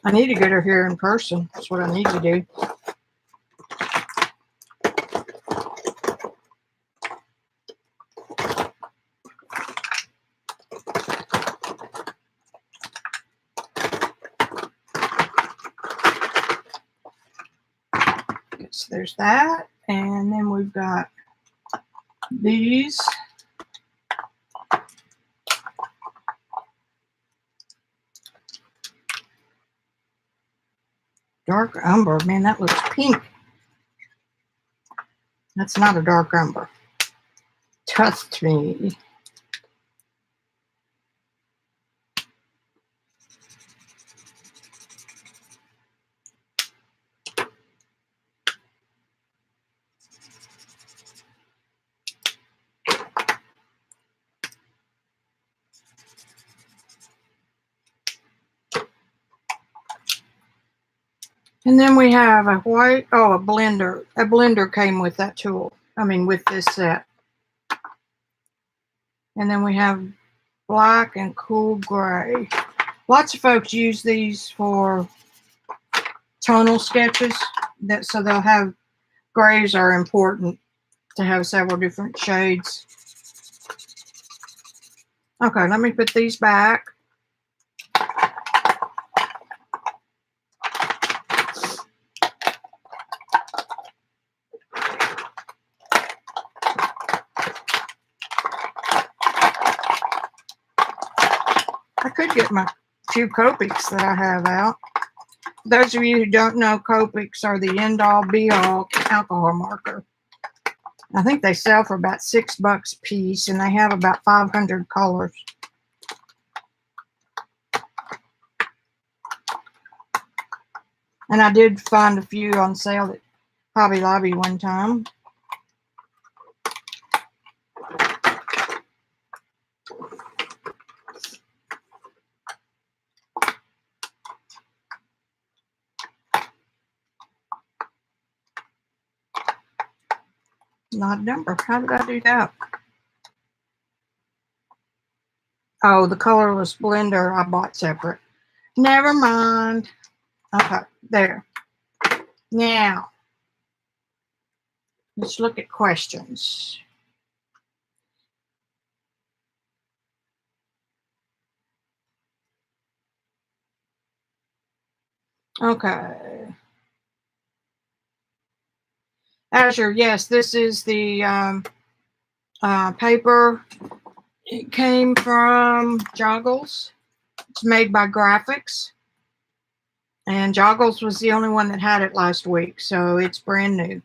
I need to get her here in person. That's what I need to do. So there's that. And then we've got these. Dark umber. Man, that looks pink. That's not a dark umber. Trust me. And then we have a white, oh, a blender. A blender came with that tool. I mean, with this set. And then we have black and cool gray. Lots of folks use these for tonal sketches. So they'll have, grays are important to have several different shades. Okay, let me put these back. I could get my few Copics that I have out. Those of you who don't know, Copics are the end-all, be-all alcohol marker. I think they sell for about $6 a piece, and they have about 500 colors. And I did find a few on sale at Hobby Lobby one time. Not a number. How did I do that? Oh, the colorless blender I bought separate. Never mind. Okay, there. Now, let's look at questions. Okay. Azure, yes, this is the paper. It came from Joggles. It's made by Graphics. And Joggles was the only one that had it last week, so it's brand new.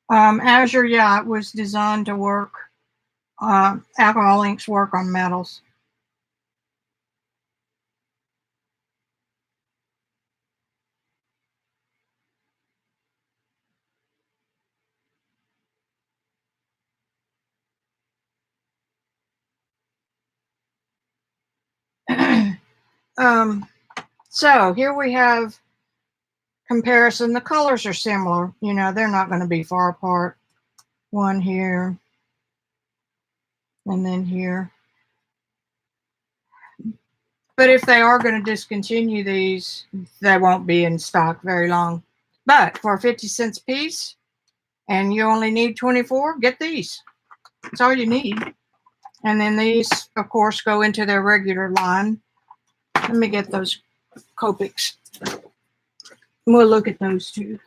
Azure, yeah, it was designed to work. Alcohol inks work on metals. So here we have comparison. The colors are similar. You know, they're not going to be far apart. One here and then here. But if they are going to discontinue these, they won't be in stock very long. But for 50 cents a piece, and you only need 24, get these. That's all you need. And then these, of course, go into their regular line. Let me get those Copics. We'll look at those too.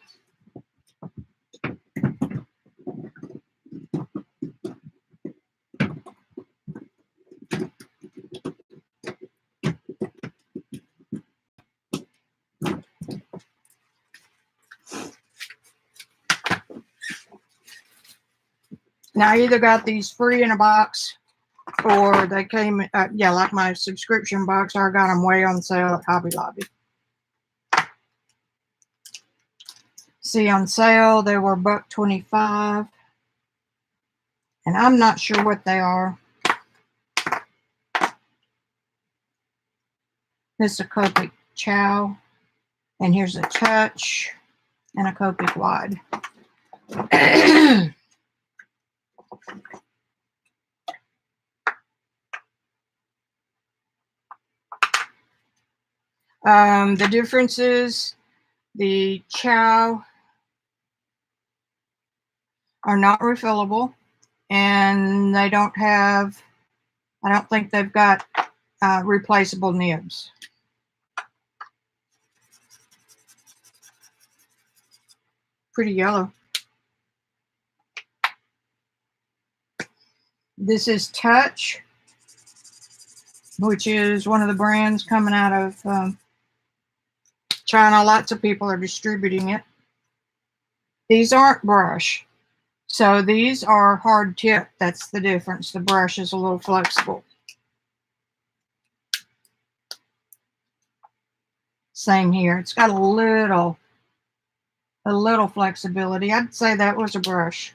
Now, I either got these free in a box or they came, like my subscription box, or I got them way on sale at Hobby Lobby. See, on sale, they were $1.25. And I'm not sure what they are. This is a Copic Chow. And here's a Touch and a Copic Wide. The difference is the Chow are not refillable, and they don't have, I don't think they've got replaceable nibs. Pretty yellow. This is Touch, which is one of the brands coming out of China. Lots of people are distributing it. These aren't brush. So these are hard tip. That's the difference. The brush is a little flexible. Same here. It's got a little flexibility. I'd say that was a brush.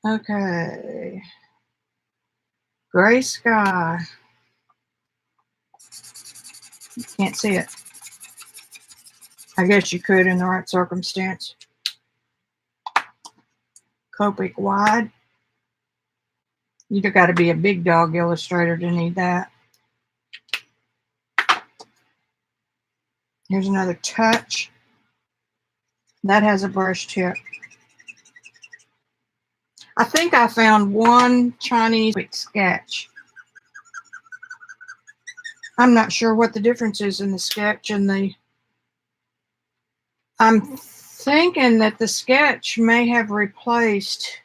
Okay. Gray Sky. Can't see it. I guess you could in the right circumstance. Copic Wide. You've got to be a big dog illustrator to need that. Here's another Touch. That has a brush tip. I think I found one Chinese sketch. I'm not sure what the difference is in the sketch and the... I'm thinking that the sketch may have replaced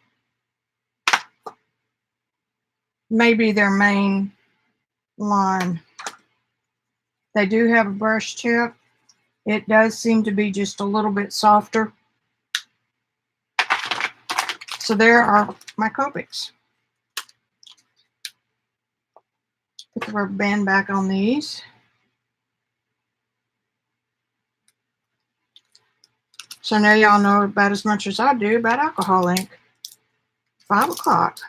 maybe their main line. They do have a brush tip. It does seem to be just a little bit softer. So there are my Copics. Put the rubber band back on these. So now y'all know about as much as I do about alcohol ink. 5 o'clock.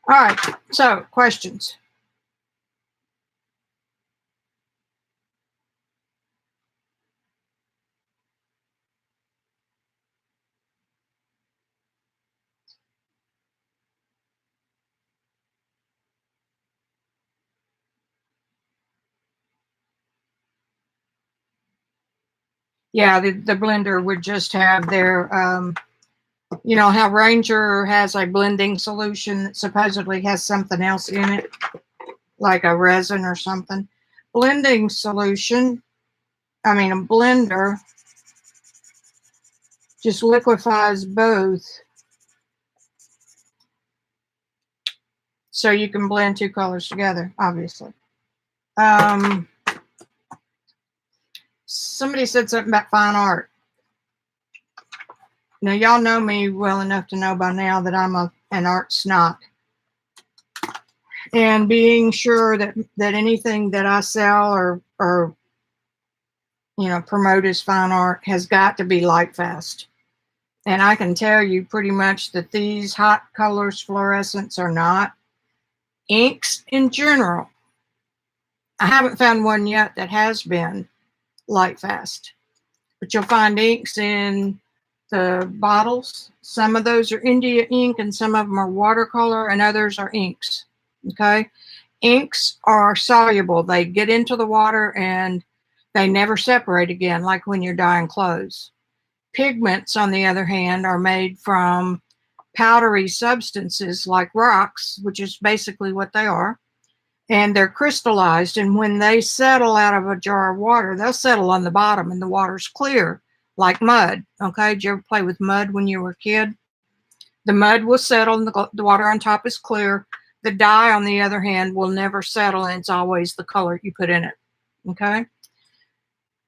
All right, so questions. Yeah, the blender would just have their, you know how Ranger has a blending solution that supposedly has something else in it, like a resin or something. Blending solution, a blender just liquefies both. So you can blend two colors together, obviously. Somebody said something about fine art. Now, y'all know me well enough to know by now that I'm an art snob. And being sure that anything that I sell or you know, promote as fine art has got to be light fast. And I can tell you pretty much that these hot colors, fluorescents, are not. Inks in general I haven't found one yet that has been light fast, but you'll find inks in the bottles. Some of those are India ink and some of them are watercolor and others are inks. Okay. Inks are soluble. They get into the water and they never separate again, like when you're dyeing clothes. Pigments, on the other hand, are made from powdery substances like rocks, which is basically what they are, and they're crystallized. And when they settle out of a jar of water, they'll settle on the bottom and the water's clear like mud. Okay. Did you ever play with mud when you were a kid? The mud will settle and the water on top is clear. The dye, on the other hand, will never settle and it's always the color you put in it. Okay.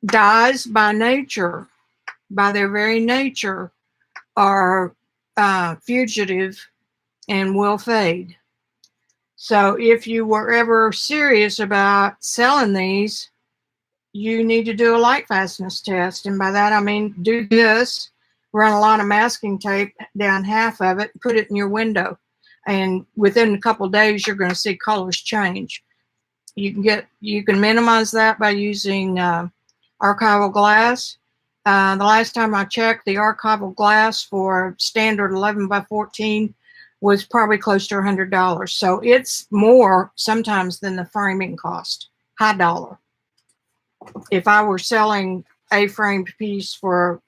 Dyes by nature, by their very nature, are fugitive and will fade. So if you were ever serious about selling these, you need to do a light fastness test. And by that, I mean, do this, run a lot of masking tape down half of it, put it in your window. And within a couple of days, you're going to see colors change. You can minimize that by using archival glass. The last time I checked, the archival glass for standard 11 by 14 was probably close to $100. So it's more sometimes than the framing cost, high dollar. If I were selling a framed piece for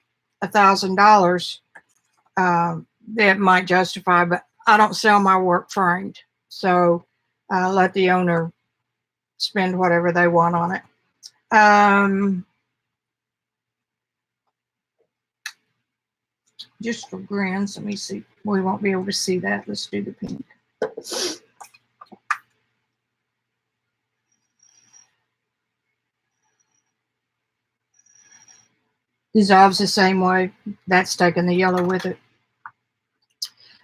$1,000, that might justify, but I don't sell my work framed. So let the owner spend whatever they want on it. Just for grins, let me see. We won't be able to see that. Let's do the pink. Dissolves the same way. That's taking the yellow with it.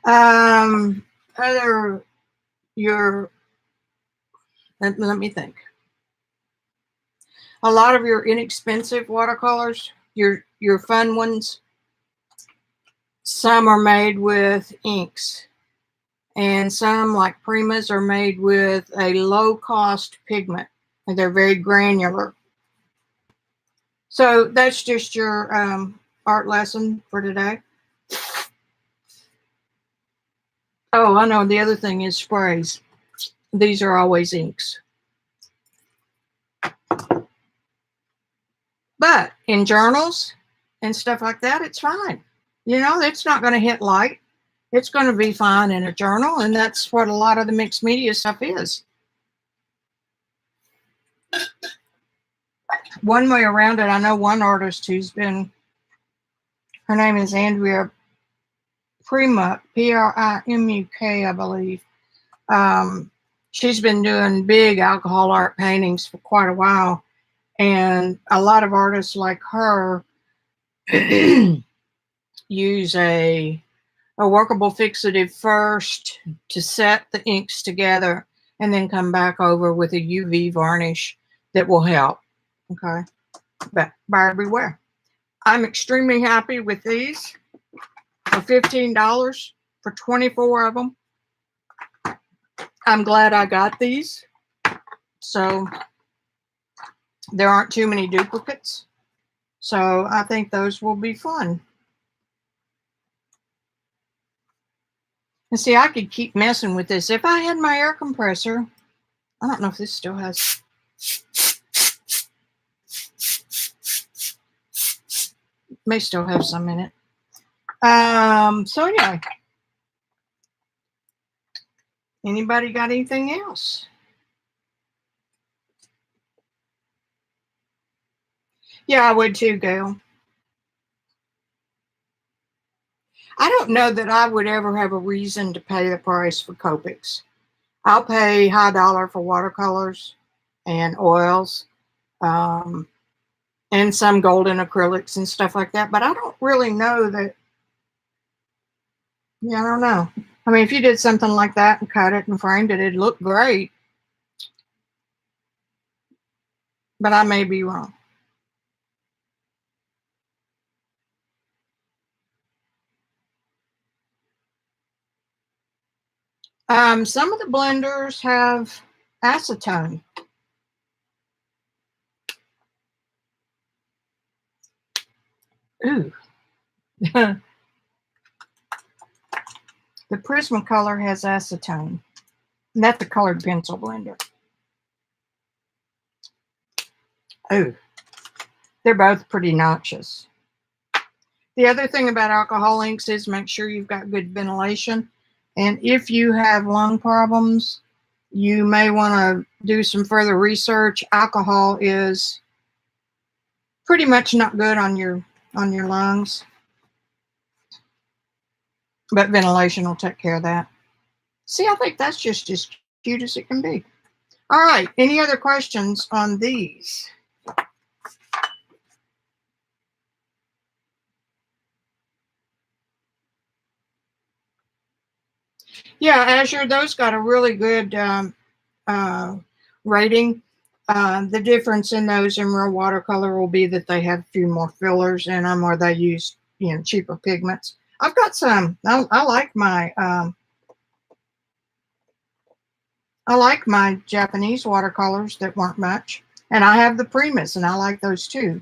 Let me think. A lot of your inexpensive watercolors, your fun ones, some are made with inks. And some, like Primas, are made with a low-cost pigment. And they're very granular. So that's just your art lesson for today. Oh, I know. The other thing is sprays. These are always inks. But in journals and stuff like that, it's fine. You know, it's not going to hit light. It's going to be fine in a journal, and that's what a lot of the mixed media stuff is. One way around it, I know one artist who's been, her name is Andrea Primuk, P-R-I-M-U-K, I believe. She's been doing big alcohol art paintings for quite a while. And a lot of artists like her use a workable fixative first to set the inks together and then come back over with a UV varnish that will help. Okay. But buyer beware. I'm extremely happy with these for $15 for 24 of them. I'm glad I got these. So there aren't too many duplicates. So I think those will be fun. And see, I could keep messing with this. If I had my air compressor, I don't know if this still has. May still have some in it. So anyway. Anybody got anything else? Yeah, I would too, Gail. I don't know that I would ever have a reason to pay the price for Copics. I'll pay high dollar for watercolors and oils, and some golden acrylics and stuff like that. But I don't really know that. Yeah, I don't know. I mean, if you did something like that and cut it and framed it, it'd look great. But I may be wrong. Some of the blenders have acetone. Ooh. The Prismacolor has acetone. Not the colored pencil blender. Ooh. They're both pretty noxious. The other thing about alcohol inks is make sure you've got good ventilation. And if you have lung problems, you may want to do some further research. Alcohol is pretty much not good on your lungs, but ventilation will take care of that. See, I think that's just as cute as it can be. All right, any other questions on these? Yeah, Azure, those got a really good rating. The difference in those in real watercolor will be that they have a few more fillers in them, or they use cheaper pigments. I've got some. I like my Japanese watercolors that weren't much, and I have the Primus, and I like those too.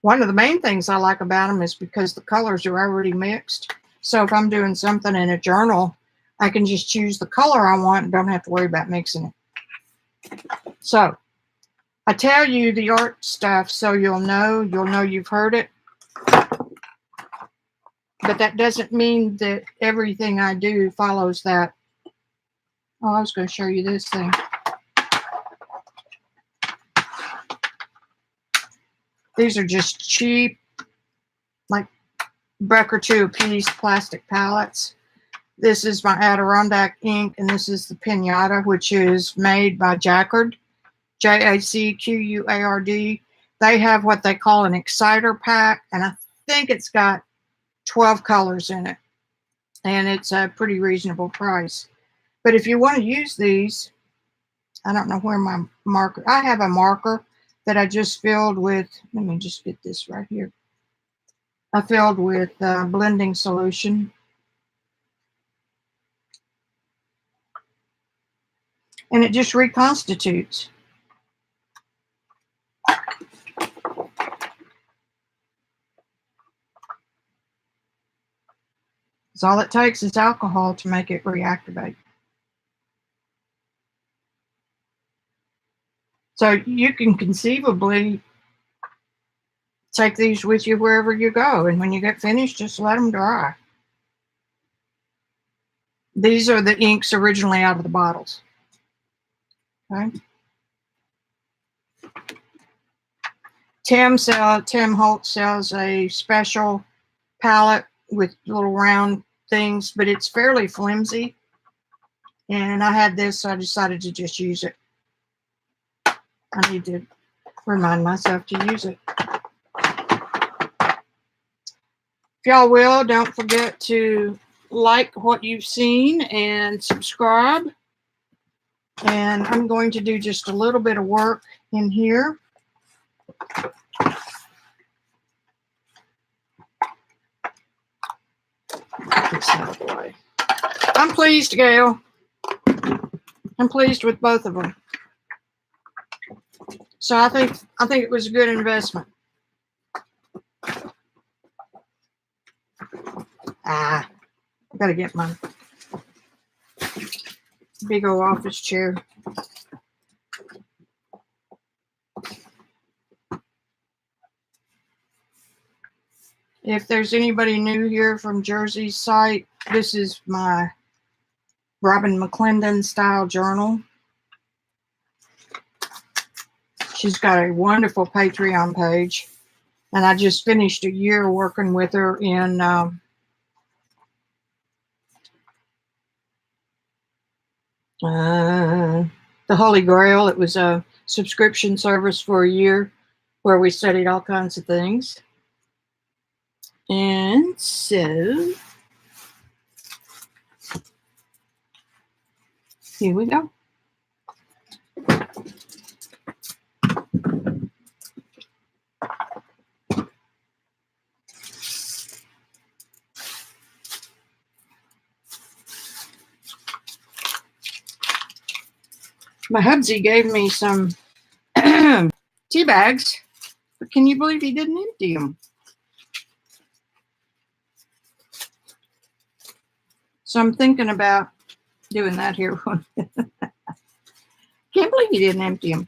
One of the main things I like about them is because the colors are already mixed. So if I'm doing something in a journal, I can just choose the color I want and don't have to worry about mixing it. So I tell you the art stuff so you'll know you've heard it. But that doesn't mean that everything I do follows that. Oh, I was going to show you this thing. These are just cheap, like $1 or $2 a piece plastic palettes. This is my Adirondack ink, and this is the Pinata, which is made by Jacquard, Jacquard. They have what they call an exciter pack, and I think it's got 12 colors in it, and it's a pretty reasonable price. But if you want to use these, I don't know where my marker, I have a marker that I just filled with, let me just get this right here. I filled with blending solution. And it just reconstitutes. Because all it takes is alcohol to make it reactivate. So you can conceivably take these with you wherever you go. And when you get finished, just let them dry. These are the inks originally out of the bottles. Okay. Tim Holt sells a special palette with little round things, but it's fairly flimsy. And I had this, so I decided to just use it. I need to remind myself to use it. If y'all will, don't forget to like what you've seen and subscribe. And I'm going to do just a little bit of work in here. This out of the way. I'm pleased, Gail. I'm pleased with both of them. So I think it was a good investment. I gotta get my big old office chair. If there's anybody new here from Jersey's site, this is my Robin McClendon style journal. She's got a wonderful Patreon page, and I just finished a year working with her in the Holy Grail. It was a subscription service for a year where we studied all kinds of things. And so here we go. My hubsy gave me some tea bags for Can you believe he didn't empty them? So I'm thinking about doing that here. Can't believe he didn't empty them.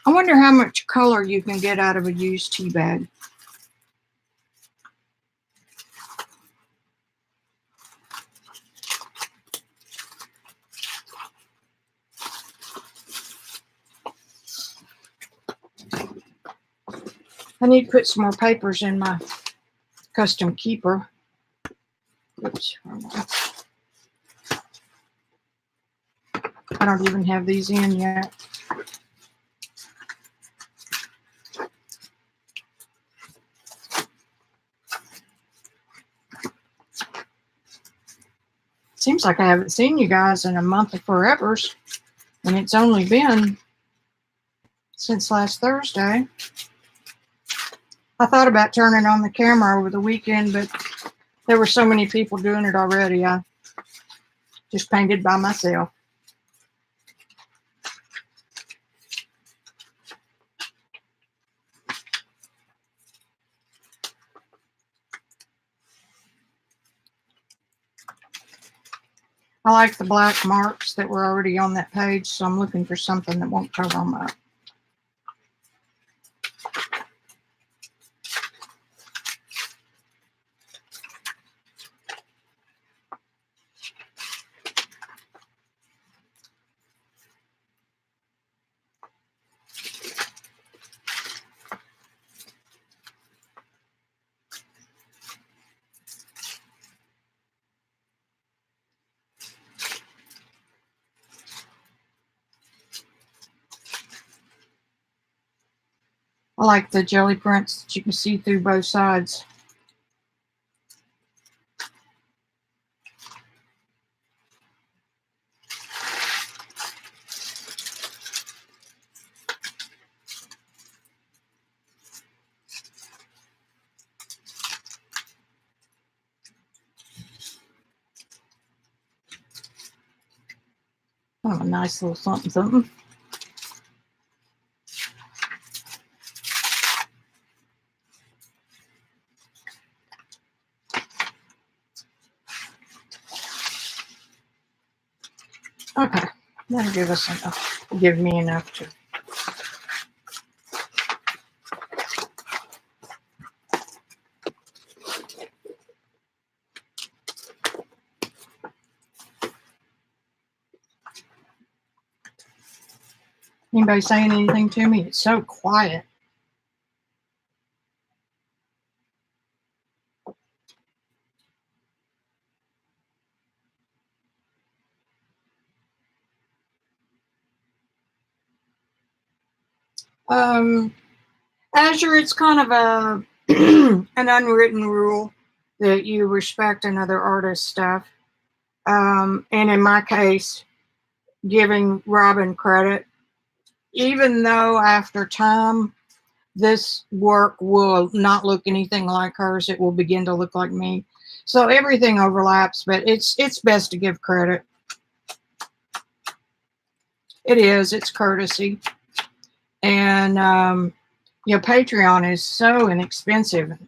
I wonder how much color you can get out of a used tea bag. I need to put some more papers in my custom keeper. Oops. I don't even have these in yet. Seems like I haven't seen you guys in a month of forevers, and it's only been since last Thursday. I thought about turning on the camera over the weekend, but there were so many people doing it already. I just painted by myself. I like the black marks that were already on that page, so I'm looking for something that won't cover them up. I like the jelly prints that you can see through both sides. Oh, a nice little something something. Okay, that'll give us enough. Give me enough to. Anybody saying anything to me? It's so quiet. Azure, it's kind of a an unwritten rule that you respect another artist's stuff. And in my case, giving Robin credit, even though after time this work will not look anything like hers, it will begin to look like me. So everything overlaps, but it's best to give credit. It is, it's courtesy. And Patreon is so inexpensive.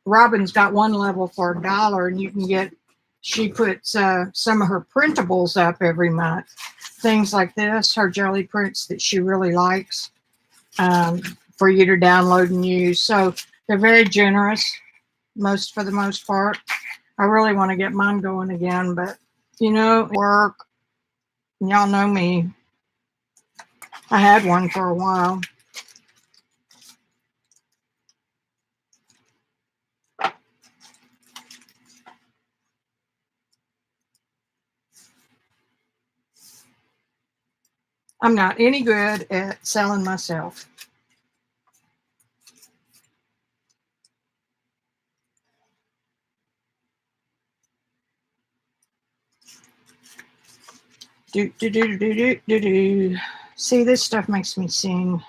Robin's got one level for $1, and you can get, she puts some of her printables up every month. Things like this, her jelly prints that she really likes for you to download and use. So they're very generous, for the most part. I really want to get mine going again, but work. Y'all know me. I had one for a while. I'm not any good at selling myself. See, this stuff makes me sing.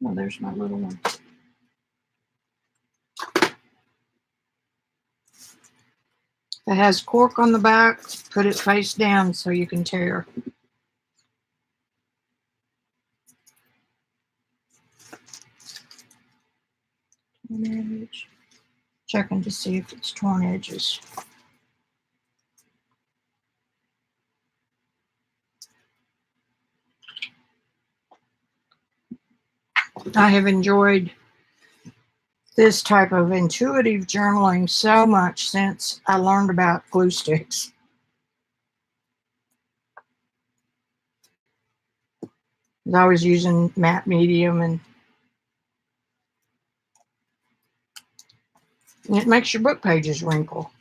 Oh, there's my little one. It has cork on the back. Put it face down so you can tear. Checking to see if it's torn edges. I have enjoyed this type of intuitive journaling so much since I learned about glue sticks. I was using matte medium, and it makes your book pages wrinkle.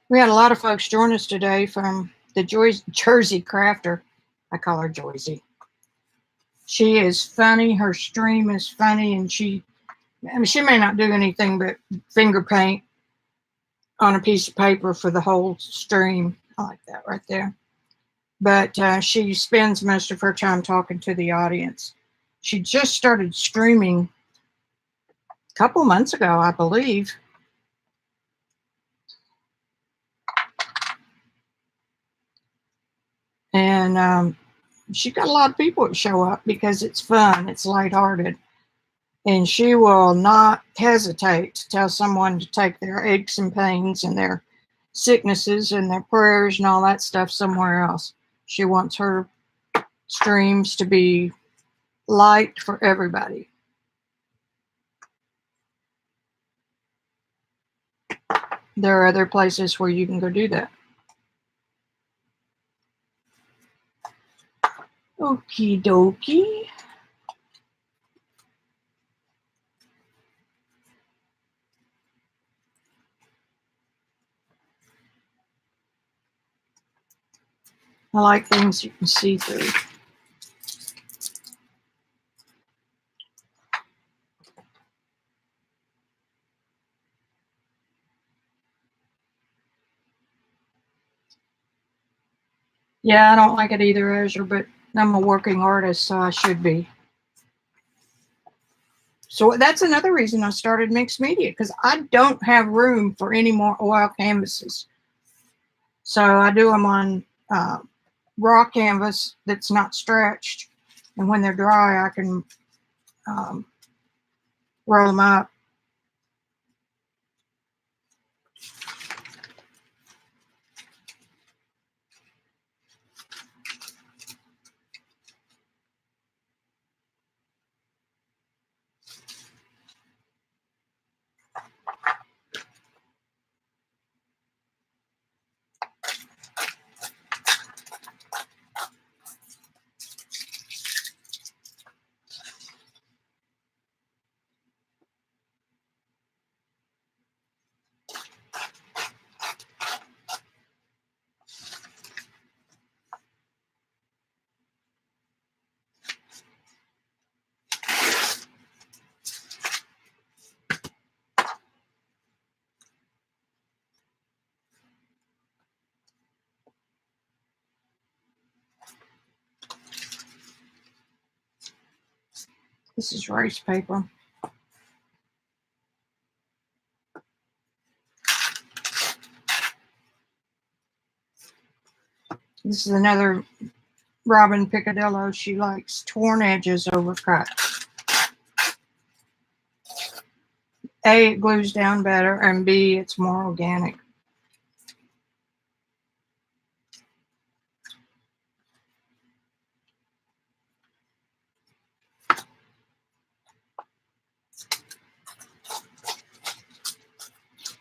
We had a lot of folks join us today from the Jersey Crafter. I call her Joyzy. She is funny. Her stream is funny, and she may not do anything but finger paint on a piece of paper for the whole stream. I like that right there. But she spends most of her time talking to the audience. She just started streaming a couple months ago, I believe. And she got a lot of people that show up because it's fun, it's lighthearted. And she will not hesitate to tell someone to take their aches and pains and their sicknesses and their prayers and all that stuff somewhere else. She wants her streams to be light for everybody. There are other places where you can go do that. Okie dokie. I like things you can see through. Yeah, I don't like it either, Azure, but I'm a working artist, so I should be. So that's another reason I started mixed media, because I don't have room for any more oil canvases. So I do them on raw canvas that's not stretched. And when they're dry, I can roll them up. This is rice paper. This is another Robin Picadillo. She likes torn edges over cut. A, it glues down better, and B, it's more organic.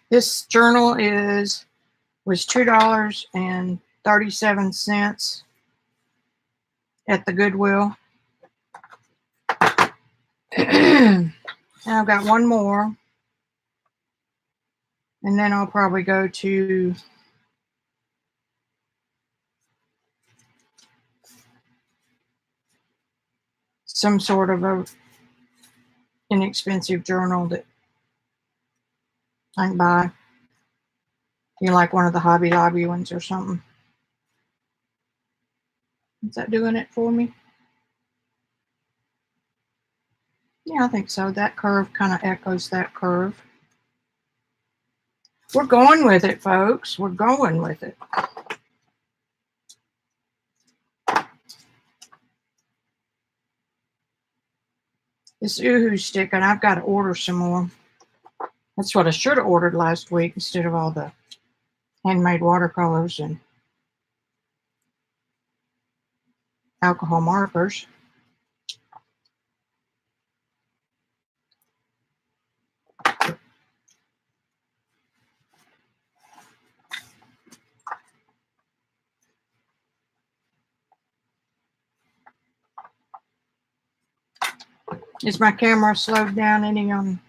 This journal was $2.37 at the Goodwill. And I've got one more, and then I'll probably go to some sort of a inexpensive journal that I can buy. You like one of the Hobby Lobby ones or something. Is that doing it for me? Yeah, I think so. That curve kind of echoes that curve. We're going with it, folks. We're going with it. This Uhu stick, and I've got to order some more. That's what I should have ordered last week instead of all the handmade watercolors and alcohol markers. Is my camera slowed down any on?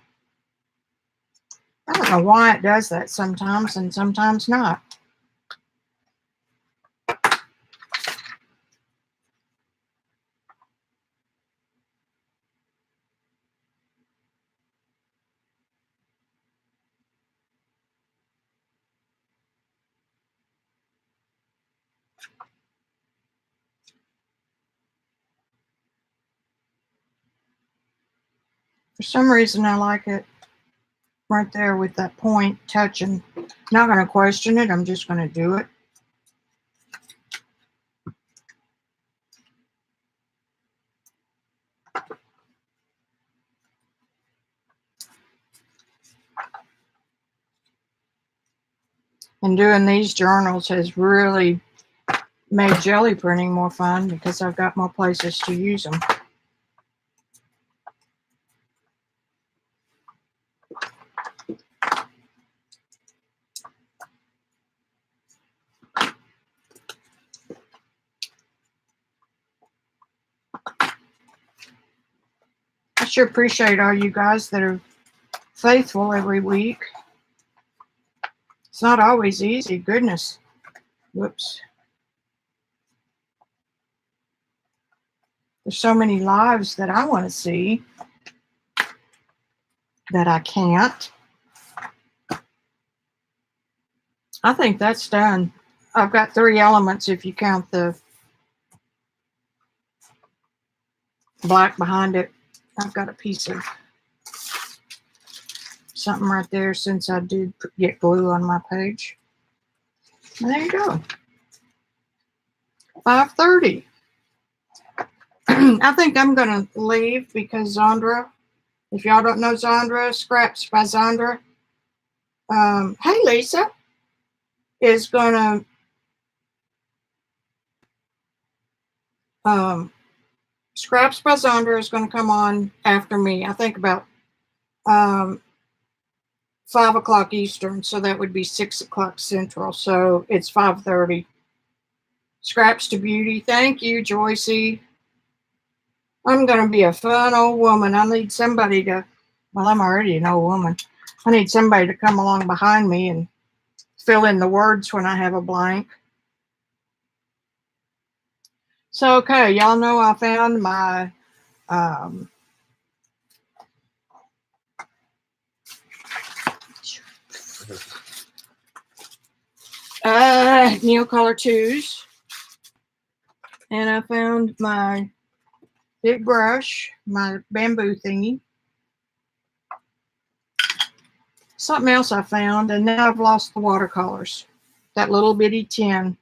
I don't know why it does that sometimes and sometimes not. For some reason, I like it right there with that point touching. Not going to question it. I'm just going to do it. And doing these journals has really made jelly printing more fun because I've got more places to use them. I sure appreciate all you guys that are faithful every week. It's not always easy, goodness. Whoops. There's so many lives that I want to see that I can't. I think that's done. I've got 3 elements if you count the black behind it. I've got a piece of something right there since I did get glue on my page. There you go. 5:30. I think I'm going to leave because Zandra, if y'all don't know Zandra, Scraps by Zandra, hey Lisa, is going to, Scraps by Zandra is going to come on after me. I think about 5 o'clock Eastern, so that would be 6 o'clock Central. So it's 5:30. Scraps to Beauty. Thank you, Joycey. I'm going to be a fun old woman. I need somebody to, well, I'm already an old woman. I need somebody to come along behind me and fill in the words when I have a blank. So, okay, y'all know I found my Neocolor 2s. And I found my big brush, my bamboo thingy. Something else I found, and now I've lost the watercolors. That little bitty tin.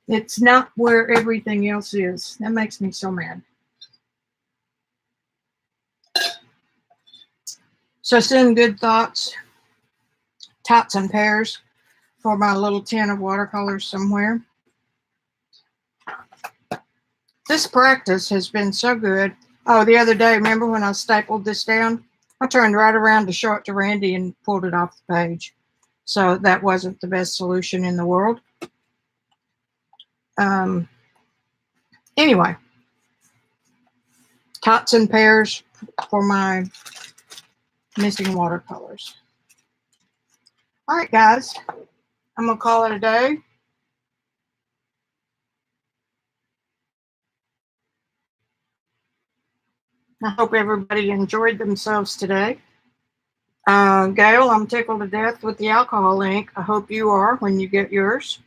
It's not where everything else is. That makes me so mad. So send good thoughts, tots and pairs for my little tin of watercolors somewhere. This practice has been so good. Oh, the other day, remember when I stapled this down? I turned right around to show it to Randy and pulled it off the page. So that wasn't the best solution in the world. Anyway, tots and pairs for my missing watercolors. All right, guys, I'm going to call it a day. I hope everybody enjoyed themselves today. Gail, I'm tickled to death with the alcohol link. I hope you are when you get yours.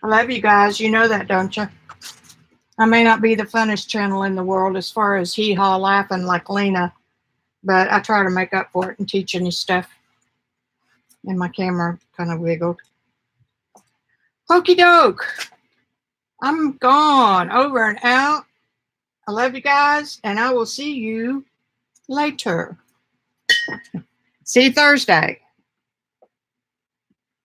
I love you guys. You know that, don't you? I may not be the funnest channel in the world as far as hee-haw laughing like Lena, but I try to make up for it and teaching you stuff. And my camera kind of wiggled. Hokey doke. I'm gone. Over and out. I love you guys, and I will see you later. See you Thursday.